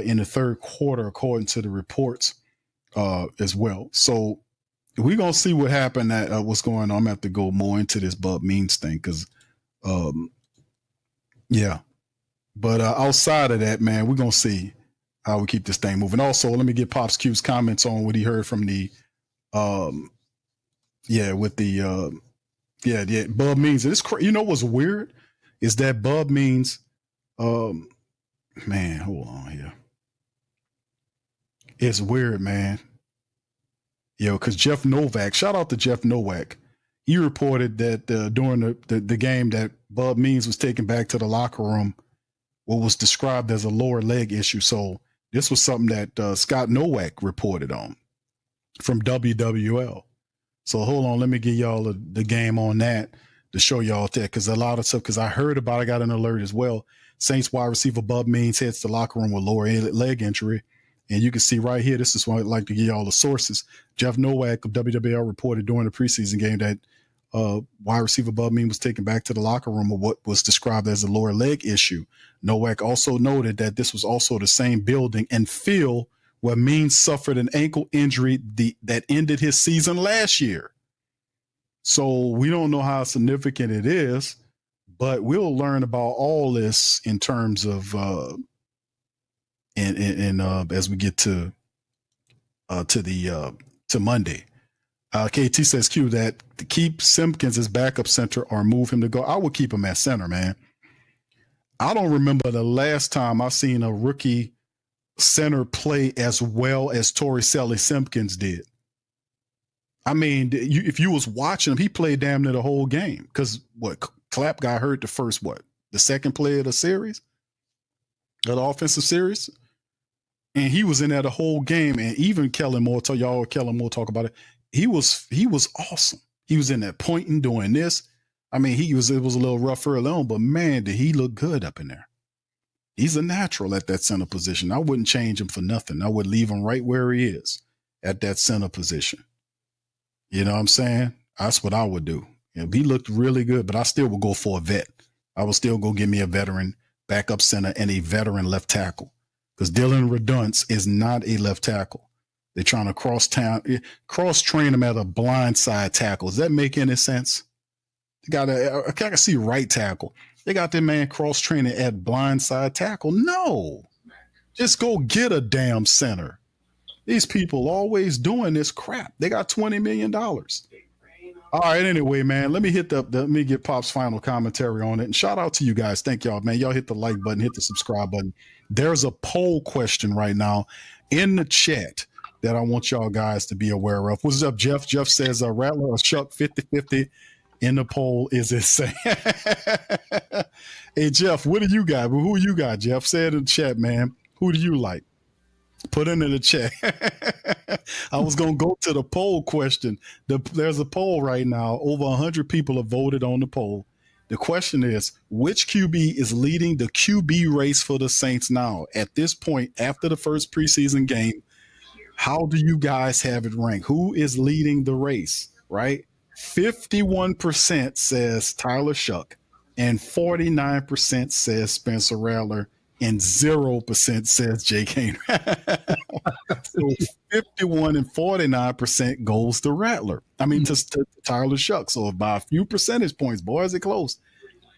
in the third quarter, according to the reports as well. So we're going to see what happened, what's going on. I'm going to have to go more into this Bub Means thing because, yeah. But outside of that, man, we're going to see how we keep this thing moving. Also, let me get Pops Q's comments on what he heard from the, Bub Means. You know what's weird is that Bub Means, man, hold on here. It's weird, man. Because Jeff Novak, shout out to Jeff Novak. He reported that during the game that Bub Means was taken back to the locker room, what was described as a lower leg issue. So this was something that Scott Nowak reported on from WWL. So hold on, let me give y'all the game on that to show y'all that, because a lot of stuff, because I heard about it, I got an alert as well. Saints wide receiver Bub Means heads to the locker room with lower leg injury. And you can see right here, this is why I'd like to give you all the sources. Jeff Nowak of WWL reported during the preseason game that wide receiver Bub Means was taken back to the locker room with what was described as a lower leg issue. Nowak also noted that this was also the same building and field where Means suffered an ankle injury that ended his season last year. So we don't know how significant it is, but we'll learn about all this in terms of as we get to Monday. KT says Q that to keep Simpkins as backup center or move him to go. I would keep him at center, man. I don't remember the last time I seen a rookie center play as well as Torricelli Simpkins did. I mean, if you was watching him, he played damn near the whole game. Because Clapp got hurt the second play of the series, of the offensive series. And he was in there the whole game. And even Kellen Moore talk about it. He was awesome. He was in there pointing, doing this. I mean, it was a little rough early on, but man, did he look good up in there. He's a natural at that center position. I wouldn't change him for nothing. I would leave him right where he is at that center position. You know what I'm saying? That's what I would do. He looked really good, but I still would go for a vet. I would still go give me a veteran backup center and a veteran left tackle. Because Dylan Redunce is not a left tackle. They're trying to cross-train him at a blindside tackle. Does that make any sense? I can see right tackle. They got their man cross-training at blindside tackle. No. Just go get a damn center. These people always doing this crap. They got $20 million. All right, anyway, man, let me get Pop's final commentary on it. And shout out to you guys. Thank y'all, man. Y'all hit the like button, hit the subscribe button. There's a poll question right now in the chat that I want y'all guys to be aware of. What's up, Jeff? Jeff says Rattler or Shuck 50-50 in the poll is insane. Hey, Jeff, what do you got? Who you got, Jeff? Say it in the chat, man. Who do you like? Put it in the chat. I was going to go to the poll question. There's a poll right now. Over 100 people have voted on the poll. The question is, which QB is leading the QB race for the Saints now? At this point, after the first preseason game, how do you guys have it ranked? Who is leading the race, right? 51% says Tyler Shuck, and 49% says Spencer Rattler, and 0% says Jake Haener. So 51 and 49% goes to Rattler. I mean, to Tyler Shuck. So by a few percentage points, boys, it close.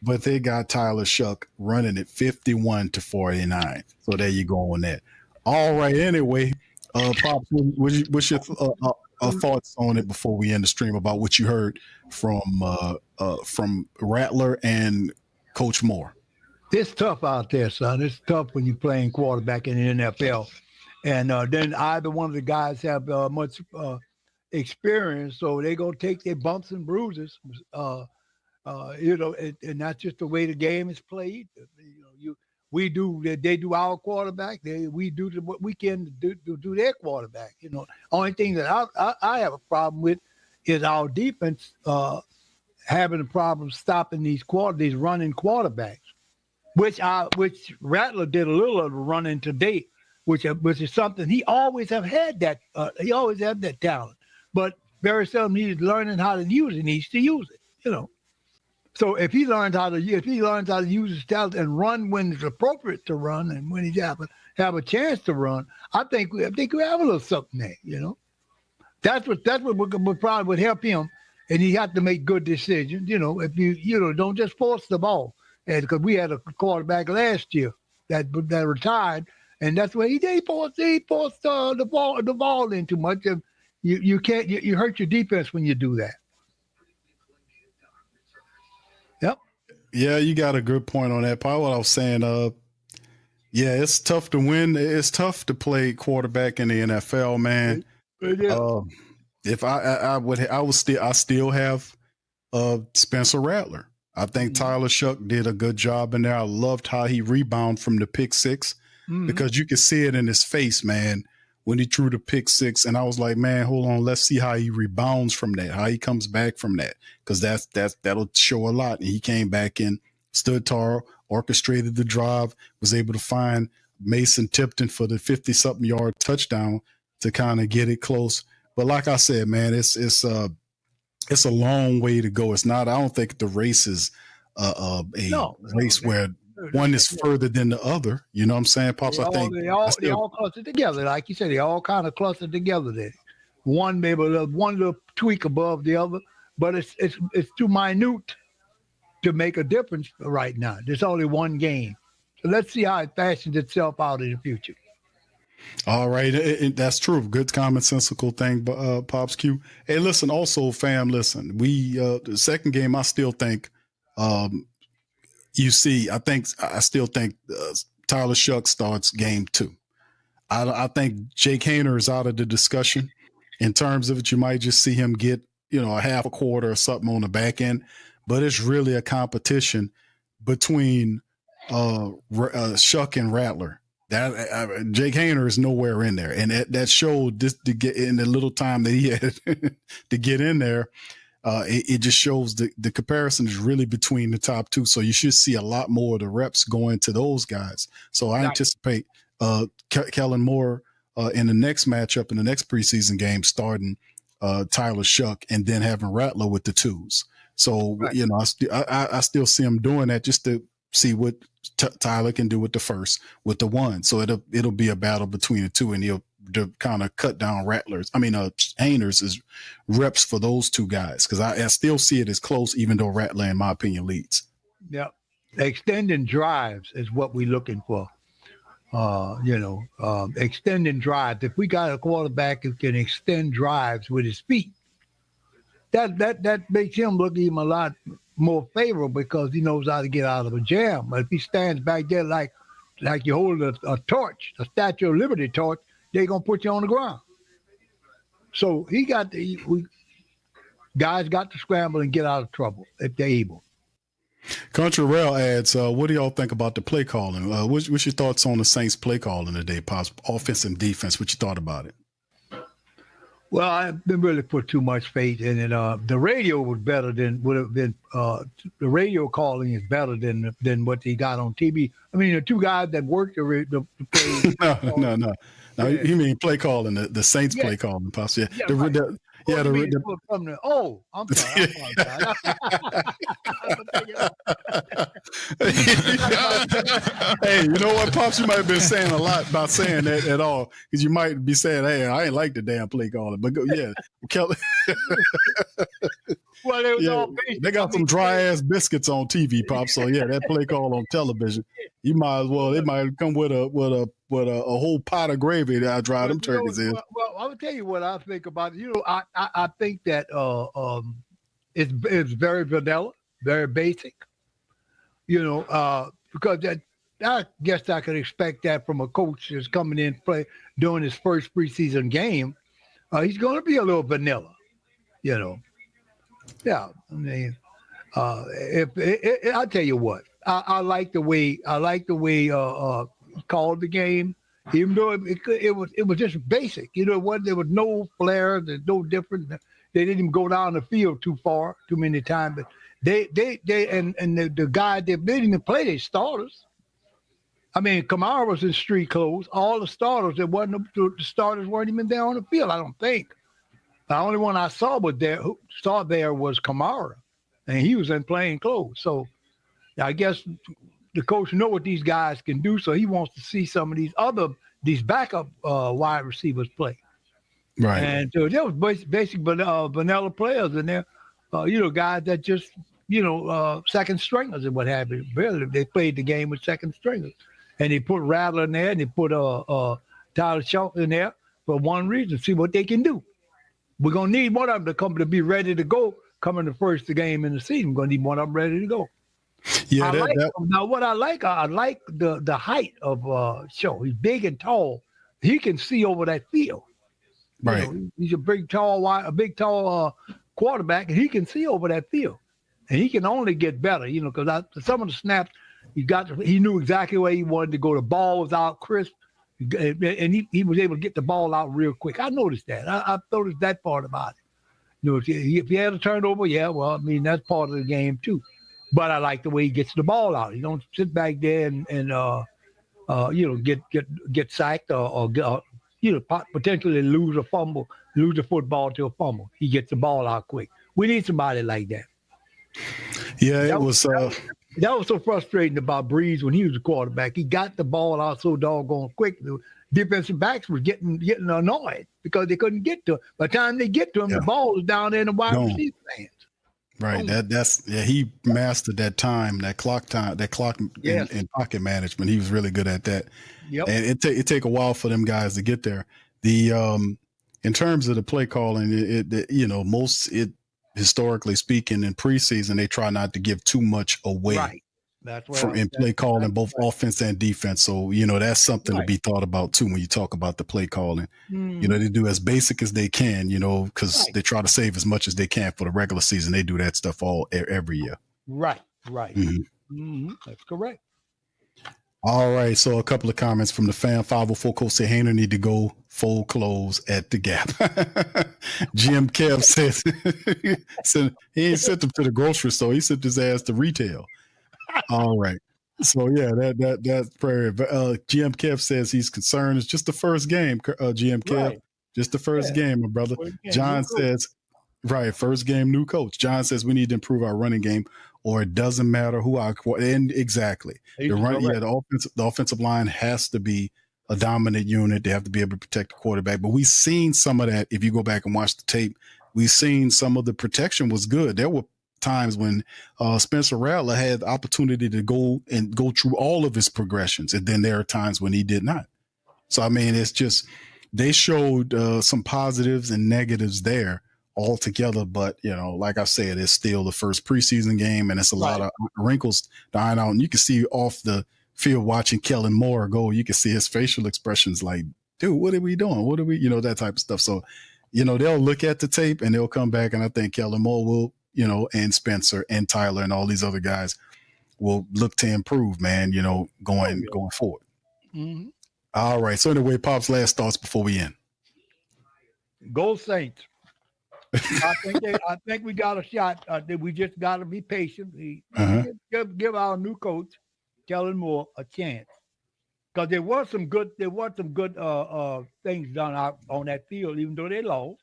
But they got Tyler Shuck running at 51 to 49. So there you go on that. All right. Anyway, Pops, what's your thoughts on it before we end the stream about what you heard from Rattler and Coach Moore? It's tough out there, son. It's tough when you're playing quarterback in the NFL. And then either one of the guys have much experience, so they're going to take their bumps and bruises, and that's just the way the game is played. They do our quarterback. We do what we can do their quarterback. Only thing that I have a problem with is our defense having a problem stopping these running quarterbacks, which Rattler did a little of the running today, which is something he always have had that he always had that talent, but very seldom he's learning how to use it. He needs to use it, So if he learns how to use his talent and run when it's appropriate to run and when he have a chance to run, I think we have a little something there. That's what would probably would help him, and he had to make good decisions. If you don't just force the ball, and because we had a quarterback last year that retired, and that's what he did. He forced the ball in too much. And you can't you hurt your defense when you do that. Yep. Yeah, you got a good point on that. Probably what I was saying. It's tough to win. It's tough to play quarterback in the NFL, man. If I still have Spencer Rattler. I think Tyler Shuck did a good job in there. I loved how he rebounded from the pick six because you could see it in his face, man, when he threw the pick six. And I was like, man, hold on, let's see how he rebounds from that, how he comes back from that, because that'll show a lot. And he came back and stood tall, orchestrated the drive, was able to find Mason Tipton for the 50-something yard touchdown to kind of get it close. But like I said, man, it's a long way to go. It's not. I don't think the race is a race where one is further than the other. You know what I'm saying, Pops? They all clustered together, like you said. They all kind of clustered together. There, one maybe one little tweak above the other, but it's too minute to make a difference right now. There's only one game, so let's see how it fashions itself out in the future. All right. That's true. Good commonsensical thing, Pops Q. Hey, listen, also, fam, listen, the second game, I still think, I still think Tyler Shuck starts game 2. I think Jake Haener is out of the discussion in terms of it. You might just see him get, a half a quarter or something on the back end, but it's really a competition between Shuck and Rattler. That Jake Haener is nowhere in there, and that showed this to get in the little time that he had to get in there. It just shows the comparison is really between the top two. So you should see a lot more of the reps going to those guys. So I anticipate Kellen Moore in the next matchup in the next preseason game starting Tyler Shuck and then having Rattler with the twos. So I still see him doing that just to see what Tyler can do with the one. So it'll be a battle between the two, and he'll kind of cut down Haener's reps for those two guys, because I still see it as close, even though Rattler, in my opinion, leads. Yeah, extending drives is what we're looking for. Extending drives. If we got a quarterback who can extend drives with his feet, that makes him look even a lot more favorable, because he knows how to get out of a jam. But if he stands back there like you hold a torch, a Statue of Liberty torch, they're going to put you on the ground. So guys got to scramble and get out of trouble if they're able. Country Rail adds, what do y'all think about the play calling? What's your thoughts on the Saints play calling today, Pops? Offense and defense, what you thought about it? Well, I didn't really put too much faith in it. The radio would have been. The radio calling is better than what he got on TV. I mean, the two guys that worked the play. No. Now, Yeah. you mean play calling, the Saints Yeah. play calling, Pops? Yeah. Yeah, The- right. the- Oh, yeah, you mean the- from the- oh, I'm sorry. Hey, you know what, Pops? You might have been saying a lot about saying that at all, because you might be saying, "Hey, I ain't like the damn play calling." But yeah, Kelly. Well, it was Yeah, all based. they got some dry ass biscuits on TV, Pops. So yeah, that play call on television, you might as well. It might come with a whole pot of gravy that I dry them turkeys in. Well, I will tell you what I think about it. I think that it's very vanilla, very basic. Because I guess I could expect that from a coach that's coming in play doing his first preseason game. He's going to be a little vanilla, Yeah, I mean, I'll tell you what, I like the way he called the game, even though it was just basic. There was no flair, there's no different. They didn't even go down the field too many times. But the guy they didn't even play their starters. I mean, Kamara was in street clothes. All the starters the starters weren't even there on the field. I don't think. The only one I saw there was Kamara, and he was in plain clothes. So I guess the coach know what these guys can do, so he wants to see some of these backup wide receivers play. Right. And so there was basic vanilla players in there, guys that just second stringers and what have you. Really, they played the game with second stringers, and they put Rattler in there, and they put Tyler Shaw in there for one reason: see what they can do. We're gonna need one of them to be ready to go coming the first game in the season. We're gonna need one of them ready to go. Yeah, Now what I like the height of Shaw. He's big and tall. He can see over that field. Right. He's a big tall quarterback, and he can see over that field. And he can only get better, because some of the snaps he knew exactly where he wanted to go. The ball was out crisp. And he was able to get the ball out real quick. I noticed that. I noticed that part about it. If he had a turnover, yeah, well, I mean, that's part of the game too. But I like the way he gets the ball out. He don't sit back there and get sacked or potentially lose a football to a fumble. He gets the ball out quick. We need somebody like that. Yeah, That was so frustrating about Breeze when he was a quarterback. He got the ball out so doggone quick. The defensive backs were getting annoyed because they couldn't get to him. By the time they get to him, the ball was down there in the wide receiver hands. Right. He mastered that clock in pocket management. He was really good at that. Yep. And it take a while for them guys to get there. In terms of the play calling, historically speaking, in preseason, they try not to give too much away. Right. That's in play calling, both offense and defense. So, that's something to be thought about too when you talk about the play calling. Mm-hmm. They do as basic as they can, because they try to save as much as they can for the regular season. They do that stuff every year. Right. Mm-hmm. Mm-hmm. That's correct. All right. So a couple of comments from the fan. 504 Coach said Hainer need to go fold clothes at the Gap. Jim Kev says he ain't sent them to the grocery store. He sent his ass to retail. All right. So yeah, that's prayer. GM Kev says he's concerned. It's just the first game. GM Kev, Right. just the first game, my brother. John says, right, first game, new coach. John says we need to improve our running game, or it doesn't matter who and exactly the offensive line has to be a dominant unit. They have to be able to protect the quarterback. But we've seen some of that. If you go back and watch the tape, we've seen some of the protection was good. There were times when Spencer Rattler had the opportunity to go through all of his progressions, and then there are times when he did not. So I mean, it's just they showed some positives and negatives there all together. But like I said, it's still the first preseason game, and it's a lot of wrinkles to iron out. And you can see off the field watching Kellen Moore go, you can see his facial expressions like, dude, what are we doing? What are we, that type of stuff. So they'll look at the tape and they'll come back, and I think Kellen Moore will, and Spencer and Tyler and all these other guys will look to improve, man, going forward. Mm-hmm. All right. So anyway, Pop's last thoughts before we end. Go Saints. I think we got a shot. We just got to be patient. Give our new coach, Kellen Moore, a chance. Because there was some good things done out on that field, even though they lost.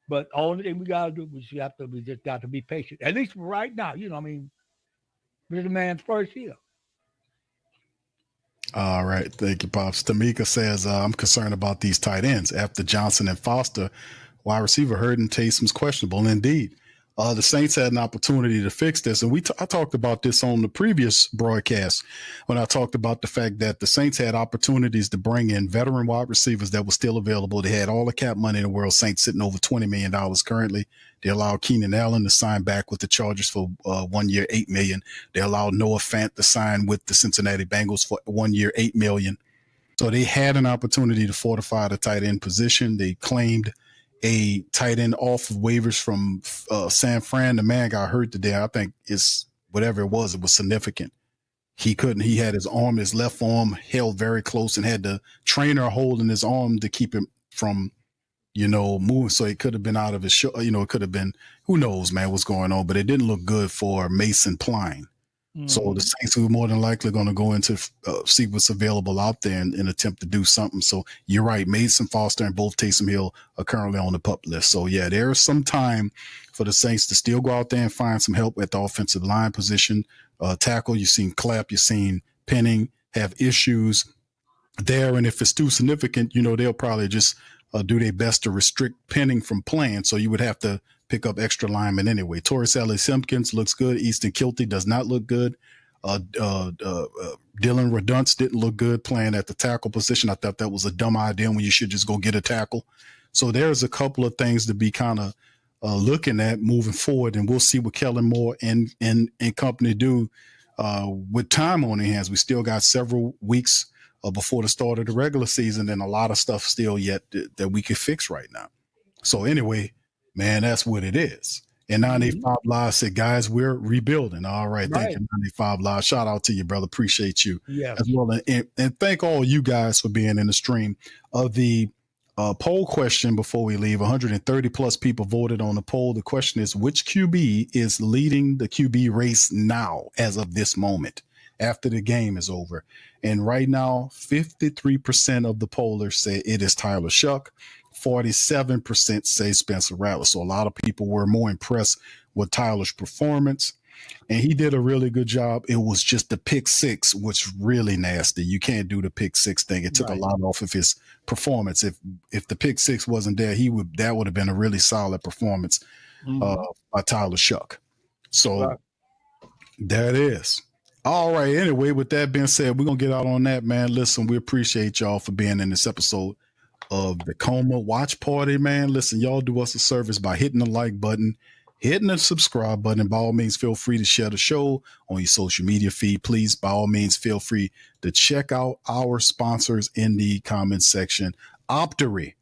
But the only thing we gotta do is we just got to be patient. At least right now, this is the man's first year. All right. Thank you, Pops. Tamika says, I'm concerned about these tight ends. After Johnson and Foster, wide receiver Hurd Taysom's questionable. Indeed. The Saints had an opportunity to fix this. And I talked about this on the previous broadcast when I talked about the fact that the Saints had opportunities to bring in veteran wide receivers that were still available. They had all the cap money in the world. Saints sitting over $20 million currently. They allowed Keenan Allen to sign back with the Chargers for 1 year, $8 million. They allowed Noah Fant to sign with the Cincinnati Bengals for 1 year, $8 million. So they had an opportunity to fortify the tight end position. They claimed a tight end off of waivers from San Fran. The man got hurt today. I think it's whatever it was significant. He had his left arm held very close and had the trainer holding his arm to keep him from, moving. So it could have been out of his show. It could have been, who knows, man, what's going on, but it didn't look good for Mason Pline. So the Saints are more than likely going to go into see what's available out there and attempt to do something. So you're right. Mason Foster and both Taysom Hill are currently on the PUP list. So, yeah, there is some time for the Saints to still go out there and find some help at the offensive line position. Tackle, you've seen Clapp, you've seen Penning have issues there. And if it's too significant, they'll probably just do their best to restrict Penning from playing. So you would have to pick up extra linemen anyway. Torrey Simpkins looks good. Easton Kilty does not look good. Dylan Redunce didn't look good playing at the tackle position. I thought that was a dumb idea when you should just go get a tackle. So there's a couple of things to be kind of looking at moving forward, and we'll see what Kellen Moore and company do with time on their hands. We still got several weeks before the start of the regular season, and a lot of stuff still yet that we could fix right now. So anyway, man, that's what it is. And 95 Live said, guys, we're rebuilding. All right. Thank you, 95 Live. Shout out to you, brother. Appreciate you as well. And thank all you guys for being in the stream. Of the poll question before we leave, 130 plus people voted on the poll. The question is, which QB is leading the QB race now as of this moment after the game is over? And right now, 53% of the pollers say it is Tyler Shuck. 47% say Spencer Rattler. So a lot of people were more impressed with Tyler's performance, and he did a really good job. It was just the pick six, which really nasty. You can't do the pick six thing. It took a lot off of his performance. If the pick six wasn't there, that would have been a really solid performance by Tyler Shuck. So there it is. All right. Anyway, with that being said, we're going to get out on that, man. Listen, we appreciate y'all for being in this episode of the Coma Watch Party, man. Listen, y'all do us a service by hitting the like button, hitting the subscribe button. By all means, feel free to share the show on your social media feed. Please, by all means, feel free to check out our sponsors in the comments section. Optery,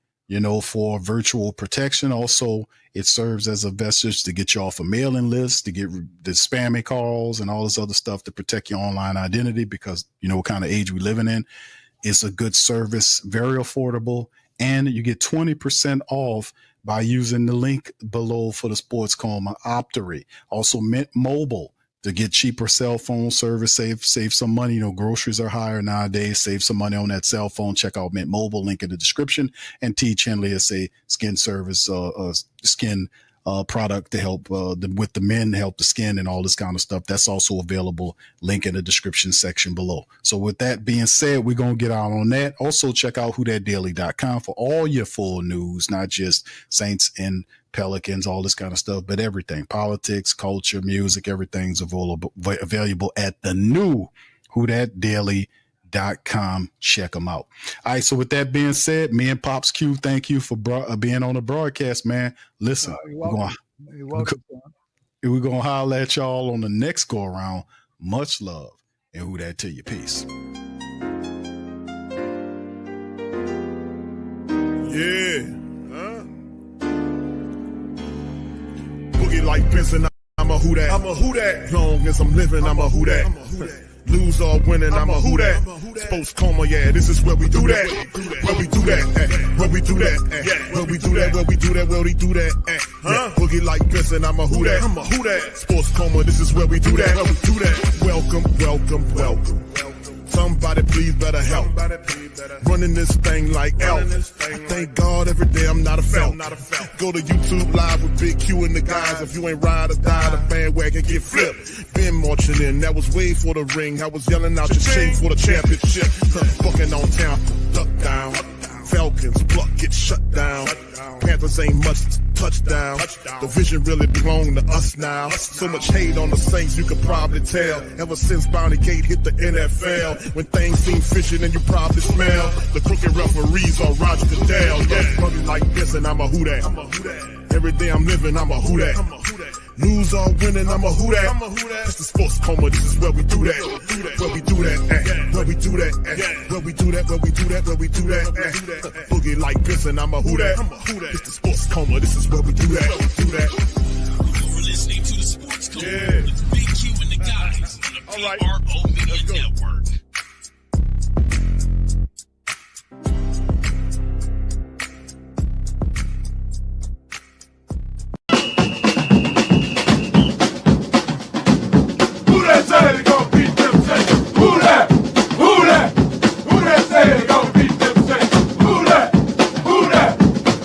for virtual protection. Also, it serves as a vestige to get you off a mailing list, to get the spammy calls and all this other stuff to protect your online identity, because what kind of age we're living in. It's a good service, very affordable, and you get 20% off by using the link below for the Sports Coma Optery. Also, Mint Mobile to get cheaper cell phone service, save some money. Groceries are higher nowadays. Save some money on that cell phone. Check out Mint Mobile, link in the description. And T. Chenley is a skin service, skin product to help with the men, help the skin and all this kind of stuff. That's also available. Link in the description section below. So with that being said, we're going to get out on that. Also check out whothatdaily.com for all your full news, not just Saints and Pelicans, all this kind of stuff, but everything, politics, culture, music, everything's available at the new whothatdaily.com. Check them out. All right. So with that being said, me and Pops Q, thank you for being on the broadcast, man. Listen, we're going to holler at y'all on the next go around. Much love, and who that to you. Peace. Yeah. boogie like Benson. I'm a who that. I'm a who that. Long as I'm living, I'm a who that. Lose or winning, I'm a who that. Sports coma, yeah, this is where we do that. Where we do that, where we do that, where we do that, where we do that, where we do that. Boogie like Benson, I'm a who that. I'm a who that. Sports coma, this is where we do that. Where we do that. Welcome, welcome, welcome. Somebody please better help. Running this thing like elf. I thank God every day I'm not a felt. Go to YouTube live with Big Q and the guys. If you ain't ride or die, the bandwagon get flipped. Been marching in, that was way for the ring. I was yelling out your chain for the championship. Fucking on town, duck down. Falcons, pluck, get shut down. Panthers ain't much touchdown. The vision really belong to us now. So much hate on the Saints, you could probably tell. Ever since Bounty Gate hit the NFL, when things seem fishy, and you probably smell the crooked referees on Roger Goodell. Yeah, running like this, and I'm a who that. Every day I'm living, I'm a who that. Lose or winning, I'm a who that. It's the sports coma, this is where we do that. Where we do that, where we do that, where we do that, where we do that, where we do that. Boogie like Benson, I'm a who that. It's the sports coma, this is where we do that. You're listening to the Sports Coma with Big Q and the guys on the PRO Media Network. Say they gon' beat them Saints. Who that? Who that? Who that say they gon' beat them Saints? Who that? Who that?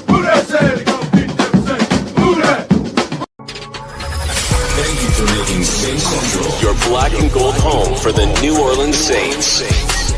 Who that say they gon' beat them Saints? Who that? Thank you for making Saints Central your black and gold home for the New Orleans Saints.